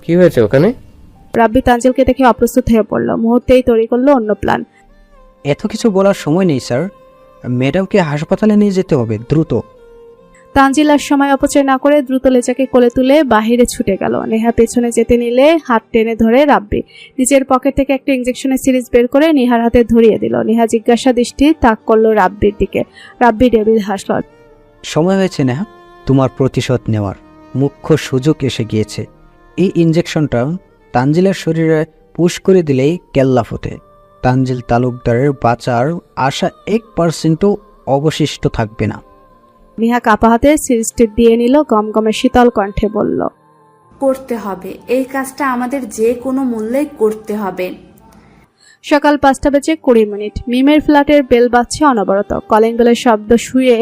কি হয়েছে ওখানে? রাব্বি তানজিলকে দেখে অপ্রস্তুত হয়ে পড়ল। মুহূর্তেই তৈরি করলো অন্য প্ল্যান। এত কিছু বলার সময় নেই স্যার, ম্যাডামকে হাসপাতালে নিয়ে যেতে হবে দ্রুত। তানজিল আর সময় অপচয় না করে দ্রুত লেজাকে কোলে তুলে বাহিরে ছুটে গেল। নেহা পেছনে যেতে নিলে হাত টেনে ধরে রাব্বি নিজের পকেট থেকে একটা ইনজেকশনের সিরিজ বের করে নেহার হাতে ধরিয়ে দিল। নেহা জিজ্ঞাসা দৃষ্টি তাক করলো রাব্বির দিকে। রাব্বি ডেবিল হাসল। সময় হয়েছে না তোমার প্রতিশোধ নেওয়ার, মুখ্য সুযোগ এসে গিয়েছে। এই ইনজেকশনটা তানজিলের শরীরে পুশ করে দিলেই কেল্লা ফোটে। তানজিল তালুকদারের বাঁচার আশা 1%ও অবশিষ্ট থাকবে না। নেহা কাপা হাতে সিরিজটি দিয়ে নিল, গমগমে শীতল কণ্ঠে বলল, করতে হবে এই কাজটা, আমাদের যে কোনো মূল্যে করতে হবে। সকাল 5:20 মিমের ফ্ল্যাটের বেল বাজছে অনবরত। কলিং বেলের শব্দ শুয়ে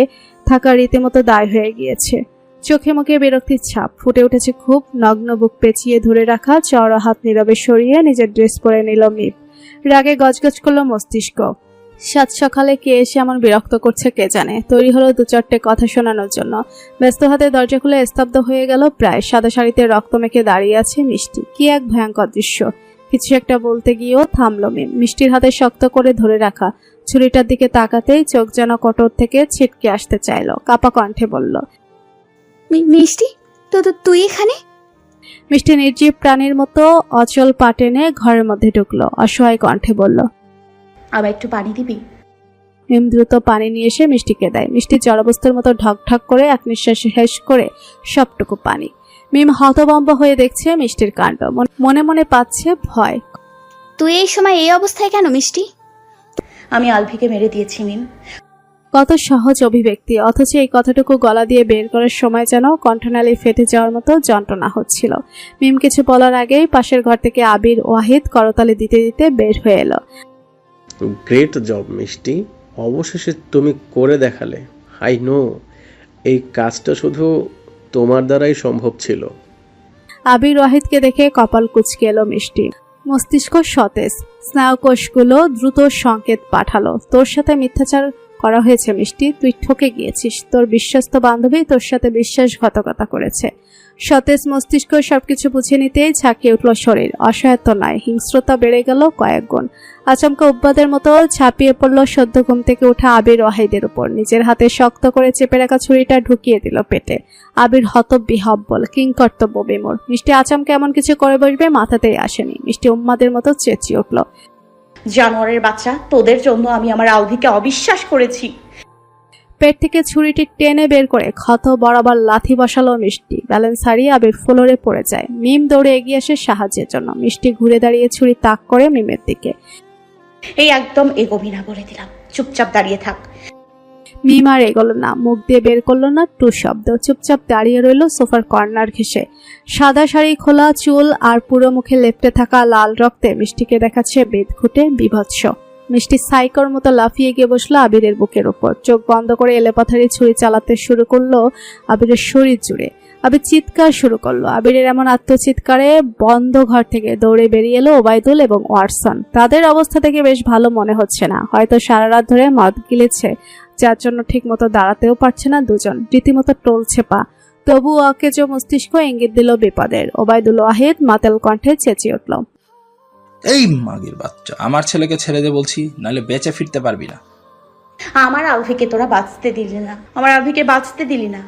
থাকা রীতিমতো দায় হয়ে গিয়েছে। চোখে মুখে বিরক্তির ছাপ ফুটে উঠেছে খুব। নগ্ন বুক পেঁচিয়ে ধরে রাখা চওড়া হাত নীরবে সরিয়ে নিজের ড্রেস পরে নিল মিম। রাগে গজগজ করলো মস্তিষ্ক। সাত সকালে কে এসে এমন বিরক্ত করছে কে জানে। তৈরি হলো 2-4টে কথা শোনানোর জন্য। ব্যস্ত হাতে দরজা খুলে স্তব্ধ হয়ে গেল প্রায়। সাদা শাড়িতে রক্ত মেখে দাঁড়িয়ে আছে মিষ্টি। কি এক ভয়ঙ্কর দৃশ্য। কিছু একটা বলতে গিয়েও থামলো মিম। মিষ্টির হাতে শক্ত করে ধরে রাখা ছুরিটার দিকে তাকাতেই চোখ যেন কটর থেকে ছিটকে আসতে চাইলো। কাপা কণ্ঠে বলল, মিষ্টি, তো তুই এখানে? মিষ্টি নির্জীব প্রাণীর মতো অচল পা টেনে ঘরের মধ্যে ঢুকলো। অসহায় কণ্ঠে বলল, আবার একটু পানি দিবি? মিম দ্রুত পানি নিয়ে এসে মিষ্টিকে দেয়। মিষ্টি জড়বস্তুর মতো ঢক ঢক করে এক নিঃশ্বাসে হেস করে সবটুকু পানি। মিম হতভম্ব হয়ে দেখছে মিষ্টির কাণ্ড। মনে মনে পাচ্ছে ভয়। তুই এই সময় এই অবস্থায় কেন মিষ্টি? আমি আলভিকে মেরে দিয়েছি মিম। কত সহজ অভিব্যক্তি, অথচ এই কথাটুকু গলা দিয়ে বের করার সময় যেন কণ্ঠনালী ফেটে যাওয়ার মতো যন্ত্রণা হচ্ছিল। মিম কিছু বলার আগেই পাশের ঘর থেকে আবির ওয়াহিদ করতালি দিতে দিতে বের হয়ে এলো। গ্রেট জব মিষ্টি, অবশেষে তুমি করে দেখালে। আই নো এই কাজটা শুধু তোমার দ্বারাই সম্ভব ছিল। আবির ওয়াহিদকে দেখে কপাল কুঁচকে এলো মিষ্টি। মস্তিষ্ক সতেজ, স্নায়ুকোষগুলো দ্রুত সংকেত পাঠালো। তোর সাথে মিথ্যাচার করা হয়েছে মিষ্টি, তুই ঠকে গিয়েছিস। তোর বিশ্বস্ত বান্ধবী তোর সাথে বিশ্বাসঘাতকতা করেছে। সতেজ মস্তিষ্ক সবকিছু বুঝে নিতেই ঝাঁকিয়ে উঠল শরীর। অসহায়ত্ব নয়, হিংস্রতা বেড়ে গেল কয়েক গুণ। আচমকা উব্বাদের মতো ছাপিয়ে পড়ল সদ্য ঘুম থেকে ওঠা আবির ওয়াহিদের উপর। নিজের হাতে শক্ত করে চেপে রাখা ছুরিটা ঢুকিয়ে দিল পেটে। আবির হতবিহ্বল, কিংকর্তব্য বিমূঢ়। মিষ্টি আচমকা এমন কিছু করে বসবে মাথাতেই আসেনি। মিষ্টি উম্মাদের মতো চেঁচিয়ে উঠল, জানোয়ারের বাচ্চা, তোদের জন্য আমি আমার আলভিকে অবিশ্বাস করেছি। পেট থেকে ছুরিটি টেনে বের করে ক্ষত বরাবর লাথি বসালো মিষ্টি। ব্যালেন্স হারিয়ে আবির ফ্লোরে পড়ে যায়। মিম দৌড়ে এগিয়ে আসে সাহায্যের জন্য। মিষ্টি ঘুরে দাঁড়িয়ে ছুরি তাক করে মিমের দিকে। এই একদম এগোবি না বলে দিলাম, চুপচাপ দাঁড়িয়ে থাক। মিম আর এগোলো না, মুখ দিয়ে বের করলো না টু শব্দ। চুপচাপ দাঁড়িয়ে রইল সোফার কর্নার ঘেঁষে। সাদা শাড়ি, খোলা চুল আর পুরো মুখে লেপ্টে থাকা লাল রক্তে মিষ্টিকে দেখাচ্ছে বেদঘুটে বিভৎস। মিষ্টি সাইকোর মতো লাফিয়ে গিয়ে বসলো আবিরের বুকের উপর। চোখ বন্ধ করে এলেপাথারি ছুরি চালাতে শুরু করলো আবিরের শরীর জুড়ে। আবির চিৎকার শুরু করলো। আবিরের এমন আত্মচিৎকারে বন্ধ ঘর থেকে দৌড়ে বেরিয়ে এলো ওবায়দুল এবং ওয়াটসন। তাদের অবস্থা থেকে বেশ ভালো মনে হচ্ছে না। হয়তো সারা রাত ধরে মদ গিলেছে, যার জন্য ঠিক মতো দাঁড়াতেও পারছে না দুজন। রীতিমতো টলছে পা। তবু অকেজ মস্তিষ্ক ইঙ্গিত দিল বিপদের। ওবায়দুল ওয়াহিদ মাতাল কণ্ঠে চেঁচিয়ে উঠল, এই মাগির বাচ্চা, আমার ছেলেকে ছেড়ে দে বলছি, নাহলে বেঁচে ফিরতে পারবি না। আমার আলভিকে তোরা বাঁচতে দিলি না, আমার আলভিকে বাঁচতে দিলি না।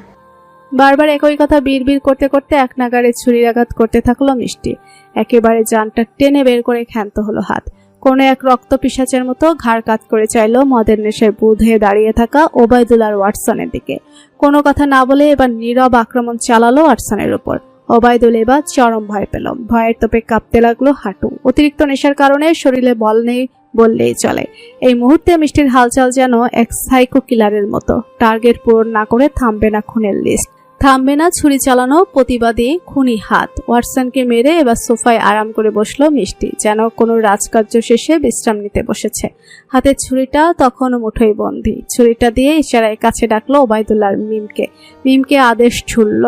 বারবার একই কথা বিড়বিড় করতে করতে এক নাগাড়ে ছুরির আঘাত করতে থাকলো মিষ্টি। একেবারে জানটা টেনে বের করে ক্ষান্ত হলো হাত। কোনো এক রক্ত পিশাচের মতো ঘাড় কাত করে চাইলো মদের নেশায় বুঁদ হয়ে দাঁড়িয়ে থাকা ওবায়দুল আর ওয়াটসনের দিকে। কোনো কথা না বলে এবার নীরব আক্রমণ চালালো ওয়াটসনের উপর। ওবায়দুল এবার চরম ভয় পেল। ভয়ের তোপে কাঁপতে লাগলো হাঁটু। অতিরিক্ত নেশার কারণে শরীরে বল নেই বললেই চলে। এই মুহূর্তে মিষ্টির হালচাল যেন এক সাইকো কিলারের মতো। টার্গেট পূরণ না করে থামবে না খুনের লিস্ট, থামবে না ছুরি চালানো প্রতিবাদী খুনি হাত। ওয়াটসনকে মেরে এবার সোফায় আরাম করে বসলো মিষ্টি, যেন কোনো রাজকার্য শেষে বিশ্রাম নিতে বসেছে। হাতের ছুরিটা তখনও মুঠোয় বন্দী। ছুরিটা দিয়ে ইশারায় কাছে ডাকলো ওবায়দুল্লাহ মিমকে। মিমকে আদেশ ছুড়ল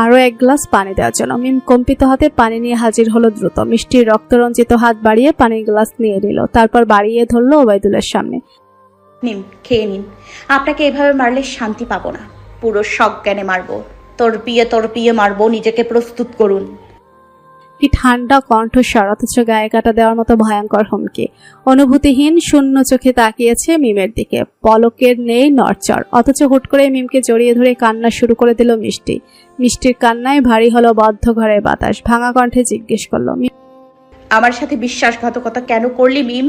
আরো এক গ্লাস পানি দেওয়ার জন্য। মিম কম্পিত হাতে পানি নিয়ে হাজির হলো দ্রুত। মিষ্টির রক্তরঞ্জিত হাত বাড়িয়ে পানির গ্লাস নিয়ে নিল, তারপর বাড়িয়ে ধরলো ওবায়দুলের সামনে। নিন, খেয়ে নিন। আপনাকে এভাবে মারলে শান্তি পাবো না, পুরো সজ্ঞানে মারবো। তোর পিয়ে মারবো, নিজেকে প্রস্তুত করুন। কি ঠান্ডা কণ্ঠস্বর, অথচ গায়ে কাটা দেওয়ার মতো ভয়ঙ্কর হুমকি। অনুভূতিহীন শূন্য চোখে তাকিয়েছে মিমের দিকে, পলকের নেই নড়চড়। অথচ হুট করে মিমকে জড়িয়ে ধরে কান্না শুরু করে দিল মিষ্টি। মিষ্টির কান্নায় ভারী হলো বদ্ধ ঘরের বাতাস। ভাঙা কণ্ঠে জিজ্ঞেস করলো, আমার সাথে বিশ্বাসঘাতকতা কেন করলি মিম?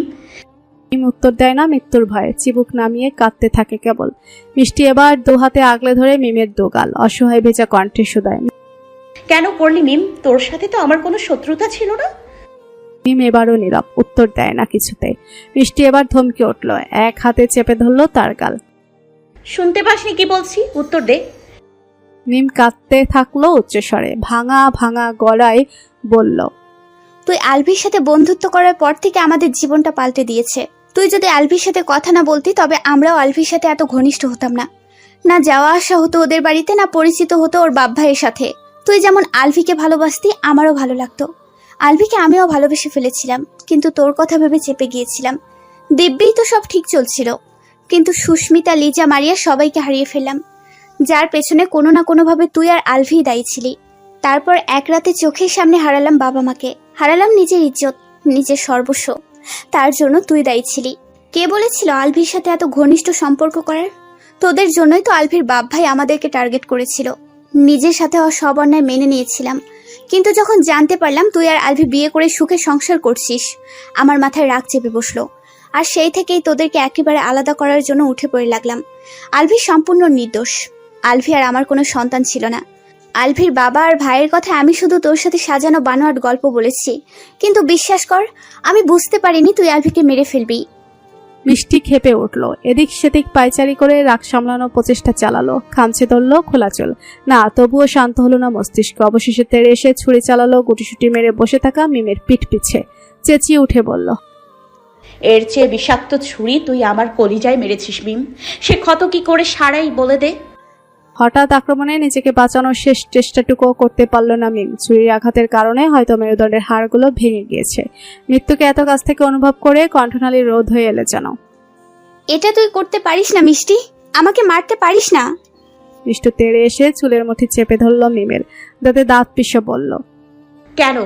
মিম উত্তর দেয় না, মৃত্যুর ভয়ে চিবুক নামিয়ে কাঁদতে থাকে কেবল। মিষ্টি এবার দু হাতে আগলে ধরে মিমের দুগাল, অসহায় ভেজা কণ্ঠে শুধায়, কেন করলি মিম? তোর সাথে তো আমার কোনো শত্রুতা ছিল না। মিম এবারও নীরব, উত্তর দেয় না কিছুতে। মিষ্টি এবার ধমকে উঠল, এক হাতে চেপে ধরল তার গাল। শুনতে পাসনি কি বলছি? উত্তর দে। মিম কাঁদতে থাকলো উচ্চস্বরে, ভাঙা ভাঙা গলায় বলল, তুই আলভির সাথে বন্ধুত্ব করার পর থেকে আমাদের জীবনটা পাল্টে দিয়েছে। তুই যদি আলভির সাথে কথা না বলতি তবে আমরাও আলভির সাথে এত ঘনিষ্ঠ হতাম না। না যাওয়া আসা হতো ওদের বাড়িতে, না পরিচিত হতো ওর বাপ ভাইয়ের সাথে। তুই যেমন আলভিকে ভালোবাসতি আমারও ভালো লাগতো। আলভিকে আমিও ভালোবেসে ফেলেছিলাম, কিন্তু তোর কথা ভেবে চেপে গিয়েছিলাম। দিব্যি তো সব ঠিক চলছিল, কিন্তু সুস্মিতা, লিজা, মারিয়া সবাইকে হারিয়ে ফেললাম, যার পেছনে কোনো না কোনোভাবে তুই আর আলভি দায়ী ছিলি। তারপর এক রাতে চোখের সামনে হারালাম বাবা মাকে, হারালাম নিজের ইজ্জত, নিজের সর্বস্ব। তার জন্য তুই দায়ী ছিলি। কে বলেছিল আলভির সাথে এত ঘনিষ্ঠ সম্পর্ক করার? তোদের জন্যই তো আলভির বাপ ভাই আমাদেরকে টার্গেট করেছিল। নিজের সাথে সব অন্যায় মেনে নিয়েছিলাম, কিন্তু যখন জানতে পারলাম তুই আর আলভি বিয়ে করে সুখে সংসার করছিস, আমার মাথায় রাগ চেপে বসলো। আর সেই থেকেই তোদেরকে একেবারে আলাদা করার জন্য উঠে পড়ে লাগলাম। আলভি সম্পূর্ণ নির্দোষ। আলভি আর আমার কোনো সন্তান ছিল না। আলভির বাবা আর ভাইয়ের কথা আমি শুধু তোর সাথে সাজানো বানোয়াট গল্প বলেছি, কিন্তু বিশ্বাস কর আমি বুঝতে পারিনি তুই আলভিকে মেরে ফেলবি। মিষ্টি ক্ষেপে উঠল, এদিক সেদিক পায়চারি করে রাগ সামলানোর প্রচেষ্টা চালালো, খামচে ধরল খোলা চুল। না, তবুও শান্ত হলো না মস্তিষ্ক। অবশেষে তেড়ে এসে ছুরি চালালো গুটিসুটি মেরে বসে থাকা মিমের পিঠ পিছে। চেঁচিয়ে উঠে বলল, এর চেয়ে বিষাক্ত ছুরি তুই আমার কলিজায় মেরেছিস মিম। সে ক্ষত কি করে সারাই বলে দে। হঠাৎ আক্রমণে নিজেকে বাঁচানোর শেষ চেষ্টাটুকুও করতে পারল না মিম। ছুরির আঘাতের কারণে হয়তো মেরুদণ্ডের হাড়গুলো ভেঙে গিয়েছে। মৃত্যুকে এত কাছ থেকে অনুভব করে কণ্ঠনালী রোধ হয়ে এলে যেন। এটা তুই করতে পারিস না মিষ্টি, আমাকে মারতে পারিস না। মিষ্টু তেড়ে এসে চুলের মুঠি চেপে ধরল মিমের, দাঁতে দাঁত পিষে বলল, কেন?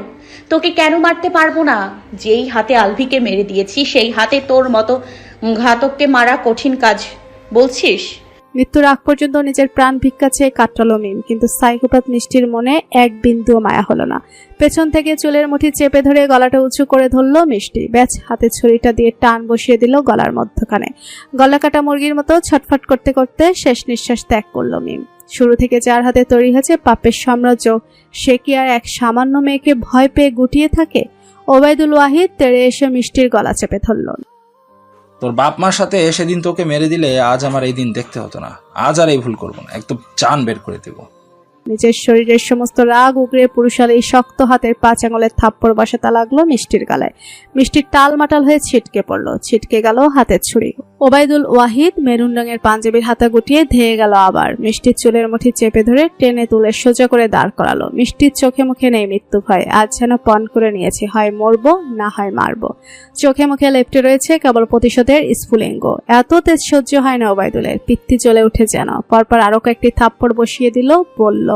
তোকে কেন মারতে পারবো না? যেই হাতে আলভিকে মেরে দিয়েছি সেই হাতে তোর মতো ঘাতককে মারা কঠিন কাজ বলছিস? মৃত্যুর আগ পর্যন্ত নিজের প্রাণ ভিক্ষা চেয়ে কাটল মিম, কিন্তু সাইকোপ্যাথ মিষ্টির মনে এক বিন্দুও মায়া হলো না। পেছন থেকে চুলের মুঠি চেপে ধরে গলাটা উঁচু করে ধরল মিষ্টি। ব্যাস, হাতে ছুরিটা দিয়ে টান বসিয়ে দিল গলার মধ্যখানে। গলা কাটা মুরগির মতো ছটফট করতে করতে শেষ নিঃশ্বাস ত্যাগ করল মিম। শুরু থেকে যার হাতে তৈরি হয়েছে পাপের সাম্রাজ্য, সে কি আর এক সামান্য মেয়েকে ভয় পেয়ে গুটিয়ে থাকে? ওবায়দুল ওয়াহিদ তেড়ে এসে মিষ্টির গলা চেপে ধরল। তোর বাপ মার সাথে সেদিন তোকে মেরে দিলে আজ আমার এই দিন দেখতে হতো না। আজ আর এই ভুল করবো না, একদম জান বের করে দেবো। নিজের শরীরের সমস্ত রাগ উগরে পুরুষাল এই শক্ত হাতের 5 আঙুলের থাপ্পড় বসাতে লাগলো মিষ্টির গালায়। মিষ্টির টালমাটাল হয়ে ছিটকে পড়লো, ছিটকে গেল হাতের ছুরি। ওবায়দুল ওয়াহিদ মেরুন রঙের পাঞ্জাবির হাতা গুটিয়ে ধেয়ে গেল আবার। মিষ্টির চুলের মুঠি চেপে ধরে টেনে তুলে সোজা করে দাঁড় করালো। মিষ্টির চোখে মুখে নেই মৃত্যু ভয়, আজ যেন পণ করে নিয়েছে, হয় মরবো না হয় মারবো। চোখে মুখে লেপ্টে রয়েছে কেবল প্রতিশোধের স্ফুলিঙ্গ। এত তেজ সহ্য হয় না ওবায়দুলের, পিত্তি জ্বলে উঠে যেন। পরপর আরো কয়েকটি থাপ্পড় বসিয়ে দিল, বলল,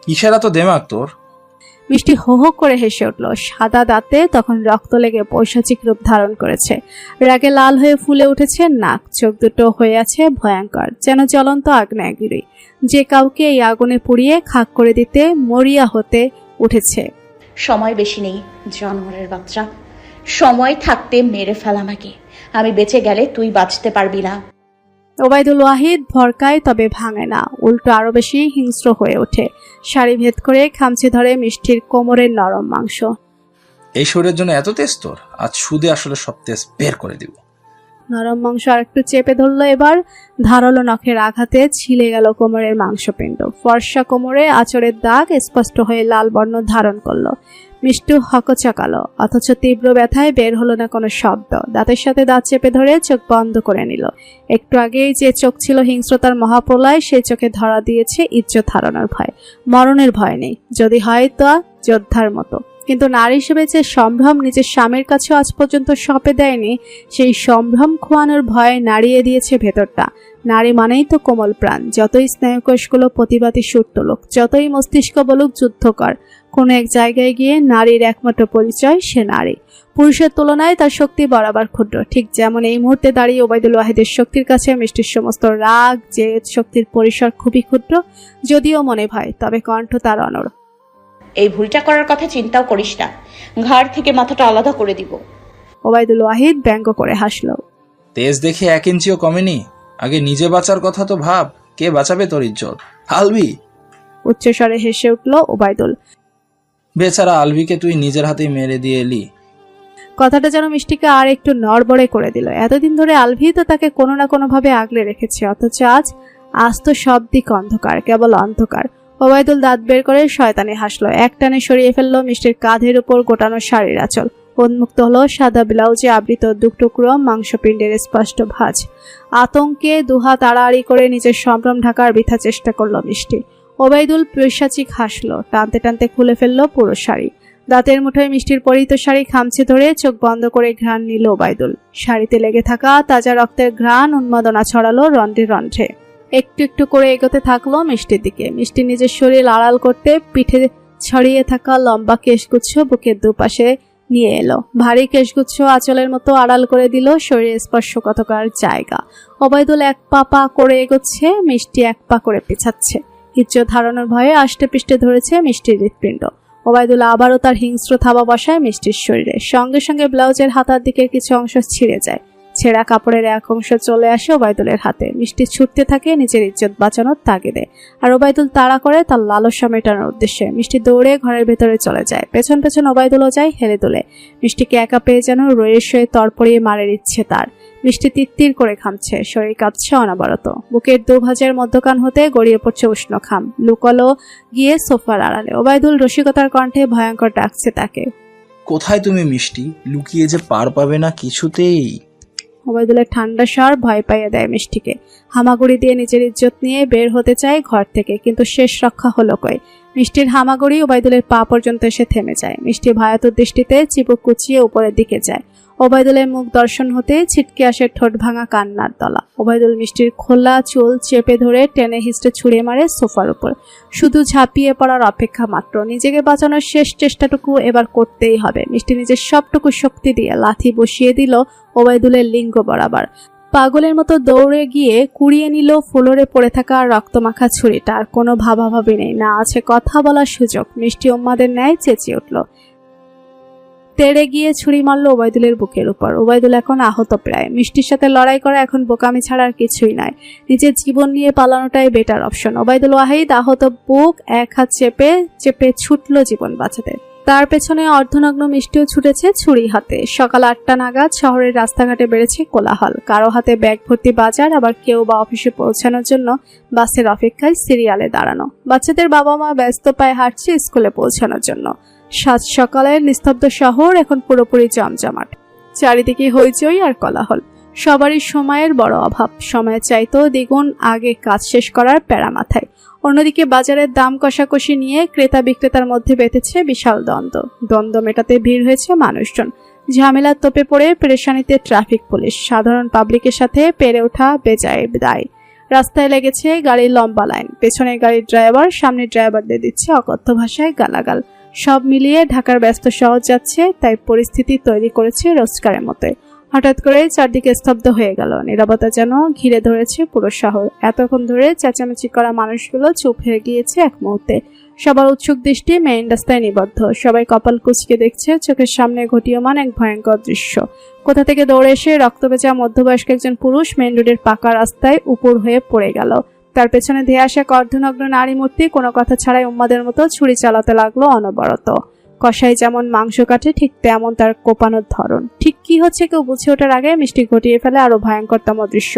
কিসের এত দেমাগ তোর? মিষ্টি হো হো করে হেসে উঠল। সাদা দাঁতে তখন রক্ত লেগে পৈশাচিক রূপ ধারণ করেছে। রাগে লাল হয়ে ফুলে উঠেছে নাক, চোখ দুটো হয়ে আছে ভয়ঙ্কর, যেন জ্বলন্ত আগ্নেয়গিরি, যে কাউকে এই আগুনে পুড়িয়ে খাক করে দিতে মরিয়া হতে উঠেছে। সময় বেশি নেই জানোয়ারের বাচ্চা, সময় থাকতে মেরে ফেল আমাকে। আমি বেঁচে গেলে তুই বাঁচতে পারবি না। ওবায়দুল ওয়াহিদ ভরকায় তবে ভাঙে না, উল্টো আরো বেশি হিংস্র হয়ে ওঠে। শাড়ি ভেদ করে খামচে ধরে মিষ্টির কোমরের নরম মাংস। এই শরীরের জন্য এত তেজ তোর? আজ সুদে আসলে সব তেজ বের করে দিব। নরম মাংস আর একটু চেপে ধরলো এবার। ধারালো নখের আঘাতে ছিলে গেল কোমরের মাংসপিণ্ড। ফর্সা কোমরে আঁচড়ের দাগ স্পষ্ট হয়ে লাল বর্ণ ধারণ করলো। মিষ্টু হকচাকালো, অথচ তীব্র ব্যথায় বের হলো না কোনো শব্দ। দাঁতের সাথে দাঁত চেপে ধরে চোখ বন্ধ করে নিল। একটু আগেই যে চোখ ছিল হিংস্রতার মহাপ্রলয়, সেই চোখে ধরা দিয়েছে ইজ্জত হারানোর ভয়। মরণের ভয় নেই, যদি হয় তা যোদ্ধার মতো। কিন্তু নারী হিসেবে যে সম্ভ্রম নিজের স্বামীর কাছেও আজ পর্যন্ত সঁপে দেয়নি, সেই সম্ভ্রম খোয়ানোর ভয় নাড়িয়ে দিয়েছে ভেতরটা। নারী মানেই তো কোমল প্রাণ, যতই স্নায়ুকোষগুলো প্রতিবাদী সুর তুলুক, যতই মস্তিষ্ক বলুক যুদ্ধকর, কোনো এক জায়গায় গিয়ে নারীর একমাত্র পরিচয় সে নারী। পুরুষের তুলনায় তার শক্তি বরাবর ক্ষুদ্র, ঠিক যেমন এই মুহূর্তে দাঁড়িয়ে ওবায়দুল ওয়াহিদের শক্তির কাছে মিষ্টির সমস্ত রাগ জেদ শক্তির পরিসর খুবই ক্ষুদ্র। যদিও মনে ভয়, তবে কণ্ঠ তার অনড়। এই ভুলটা করার কথা চিন্তাও করিস না, ঘাড় থেকে মাথাটা আলাদা করে দিব। ওবায়দুল ওয়াহিদ ব্যঙ্গ করে হাসল। তেজ দেখে 1 ইঞ্চিও কমেনি। আগে নিজে বাঁচার কথা তো ভাব, কে বাঁচাবে তোর ইজ্জত? আলবি? উচ্চস্বরে হেসে উঠল ওবায়দুল। বেচারা আলবিকে তুই নিজের হাতেই মেরে দিয়ে এলি। কথাটা যেন মিষ্টিকে আর একটু নড়বড়ে করে দিল। এতদিন ধরে আলভি তো তাকে কোনো না কোনোভাবে আগলে রেখেছে, অথচ আজ তো সব দিক অন্ধকার, কেবল অন্ধকার। ওবায়দুল দাঁত বের করে শয়তানি হাসলো, একটানে সরিয়ে ফেললো মিষ্টির কাঁধের উপর গোটানো শাড়ির আঁচল। উন্মুক্ত হলো সাদা ব্লাউজে আবৃত দুটুকরো মাংসপিণ্ডের স্পষ্ট ভাঁজ। আতঙ্কে দুহাত আড়াআড়ি করে নিজের সম্ভ্রম ঢাকার বৃথা চেষ্টা করলো মিষ্টি। ওবায়দুল পৈশাচিক হাসলো, টানতে টানতে খুলে ফেললো পুরো শাড়ি। দাঁতের মুঠোয় মিষ্টির পরিহিত শাড়ি খামচে ধরে চোখ বন্ধ করে ঘ্রাণ নিল ওবায়দুল। শাড়িতে লেগে থাকা তাজা রক্তের ঘ্রাণ উন্মাদনা ছড়ালো রন্ধ্রে রন্ধ্রে। একটু একটু করে এগোতে থাকলো মিষ্টির দিকে। মিষ্টি নিজের শরীর আড়াল করতে পিঠে ছড়িয়ে থাকা লম্বা কেশগুচ্ছ বুকের দুপাশে নিয়ে এলো। ভারী কেশগুচ্ছ আঁচলের মতো আড়াল করে দিল শরীরে স্পর্শকাতর জায়গা। ওবায়দুল 1 পা করে এগোচ্ছে, মিষ্টি 1 পা করে পিছাচ্ছে। ইজ্জত হারানোর ভয়ে আষ্টে পিষ্টে ধরেছে মিষ্টির হৃৎপিণ্ড। ওবায়দুল আবারও তার হিংস্র থাবা বসায় মিষ্টির শরীরে। সঙ্গে সঙ্গে ব্লাউজের হাতার দিকের কিছু অংশ ছিঁড়ে যায়। ছেঁড়া কাপড়ের এক অংশ চলে আসে ওবায়দুলের হাতে। মিষ্টি ছুটতে থাকে নিজের ইজ্জত বাঁচানোর তাগিদে, আর ওবায়দুল তাড়া করে তার লালসা মেটানোর উদ্দেশ্যে। মিষ্টি দৌড়ে ঘরের ভেতরে চলে যায়, পেছন পেছন ওবায়দুলও যায় হেলে দুলে। মিষ্টিকে একা পেয়ে যেন রয়ের শয়ে তরপরিয়ে মারের ইচ্ছে তার। মিষ্টি তিত্তির করে ঘামছে, শরীর কাঁপছে অনবরত। বুকের দুভাজের মধ্যকান হতে গড়িয়ে পড়ছে উষ্ণ ঘাম। লুকালো গিয়ে সোফার আড়ালে। ওবায়দুল রসিকতার কণ্ঠে ভয়ঙ্কর ডাকছে তাকে। কোথায় তুমি মিষ্টি? লুকিয়ে যে পার পাবে না কিছুতেই। ওবায়দুলের ঠান্ডা স্বর ভয় পাইয়ে দেয় মিষ্টিকে। হামাগুড়ি দিয়ে নিজের ইজ্জত নিয়ে বের হতে চায় ঘর থেকে, কিন্তু শেষ রক্ষা হলো কই। মিষ্টির হামাগুড়ি ওবায়দুলের পা পর্যন্ত এসে থেমে যায়। মিষ্টি ভয়াতুর দৃষ্টিতে চিবুক কুচিয়ে উপরের দিকে যায়। ওবায়দুলের মুখ দর্শন হতে ছিটকে আসে ঠোঁট ভাঙা কান্নার দলা। ওবায়দুল মিষ্টির খোলা চুল চেপে ধরে টেনে হিস্টে ছুঁড়ে মারে সোফার উপর। শুধু ঝাঁপিয়ে পড়ার অপেক্ষা মাত্র। নিজেকে বাঁচানোর শেষ চেষ্টাটুকু এবার করতেই হবে। মিষ্টি নিজের সবটুকু শক্তি দিয়ে লাথি বসিয়ে দিল ওবায়দুলের লিঙ্গ বরাবর। পাগলের মতো দৌড়ে গিয়ে কুড়িয়ে নিল ফ্লোরে পড়ে থাকা রক্তমাখা ছুরিটা। আর কোনো ভাবাভাবি নেই, না আছে কথা বলার সুযোগ। মিষ্টি উম্মাদের ন্যায় চেঁচিয়ে উঠল, তেড়ে গিয়ে ছুরি মারল ওবায়দুলের বুকের উপর। ওবায়দুল এখন আহত প্রায়। মিষ্টির সাথে লড়াই করা এখন বোকামি ছাড়া আর কিছুই নয়। নিজের জীবন নিয়ে পালানোটাই বেটার অপশন। ওবায়দুল ওয়াহিদ আহত বুক 1 হাত চেপে চেপে ছুটল জীবন বাঁচাতে। তার পেছনে অর্ধনগ্ন মিষ্টিও ছুটেছে ছুরি হাতে। সকাল 8টা নাগাদ শহরের রাস্তাঘাটে বেড়েছে কোলাহল। কারো হাতে ব্যাগ ভর্তি বাজার, আবার কেউ বা অফিসে পৌঁছানোর জন্য বাসের অপেক্ষায় সিরিয়ালে দাঁড়ানো। বাচ্চাদের বাবা মা ব্যস্ত পায়ে হাঁটছে স্কুলে পৌঁছানোর জন্য। সাত সকালের নিস্তব্ধ শহর এখন পুরোপুরি জমজমাট। চারিদিকে হইচই আর কোলাহল। সবারই সময়ের বড় অভাব। সময়ের চাইতেও দ্বিগুণ আগে কাজ শেষ করার প্যারা মাথায়। অন্যদিকে বাজারের দাম কষাকষি নিয়ে ক্রেতা বিক্রেতার মধ্যে বেঁধেছে বিশাল দ্বন্দ্ব মেটাতে ভিড় হয়েছে মানুষজন। ঝামেলার তোপে পড়ে পেরেশানিতে ট্রাফিক পুলিশ। সাধারণ পাবলিকের সাথে পেরে ওঠা বেজায় দায়। রাস্তায় লেগেছে গাড়ির লম্বা লাইন। পেছনের গাড়ির ড্রাইভার সামনের ড্রাইভারদের দিচ্ছে অকথ্য ভাষায় গালাগাল। সব মিলিয়ে ঢাকার ব্যস্ত শহর যাচ্ছে, তাই পরিস্থিতি তৈরি করেছে রোজকারের মতোই। হঠাৎ করে চারদিকে স্তব্ধ হয়ে গেল। নীরবতা যেন ঘিরে ধরেছে পুরো শহর। এতক্ষণ ধরে চেঁচামেচি করা মানুষগুলো চুপ হয়ে গিয়েছে এক মুহূর্তে। সবার উৎসুক দৃষ্টি মেইন রাস্তায় নিবদ্ধ। সবাই কপাল কুঁচকে দেখছে চোখের সামনে ঘটিয়মান এক ভয়ঙ্কর দৃশ্য। কোথা থেকে দৌড়ে এসে রক্তভেজা মধ্যবয়স্ক একজন পুরুষ মেইন রোডের পাকা রাস্তায় উপর হয়ে পড়ে গেল। তার পেছনে ধেয়ে আসা এক অর্ধনগ্ন নারী মূর্তি কোনো কথা ছাড়াই উম্মাদের মতো ছুরি চালাতে লাগলো অনবরত। কষাই যেমন মাংস কাটে, ঠিক তেমন তার কোপানোর ধরন। ঠিক কি হচ্ছে কেউ বুঝে ওঠার আগে মিষ্টি ঘটিয়ে ফেলে আরো ভয়ঙ্করতম দৃশ্য।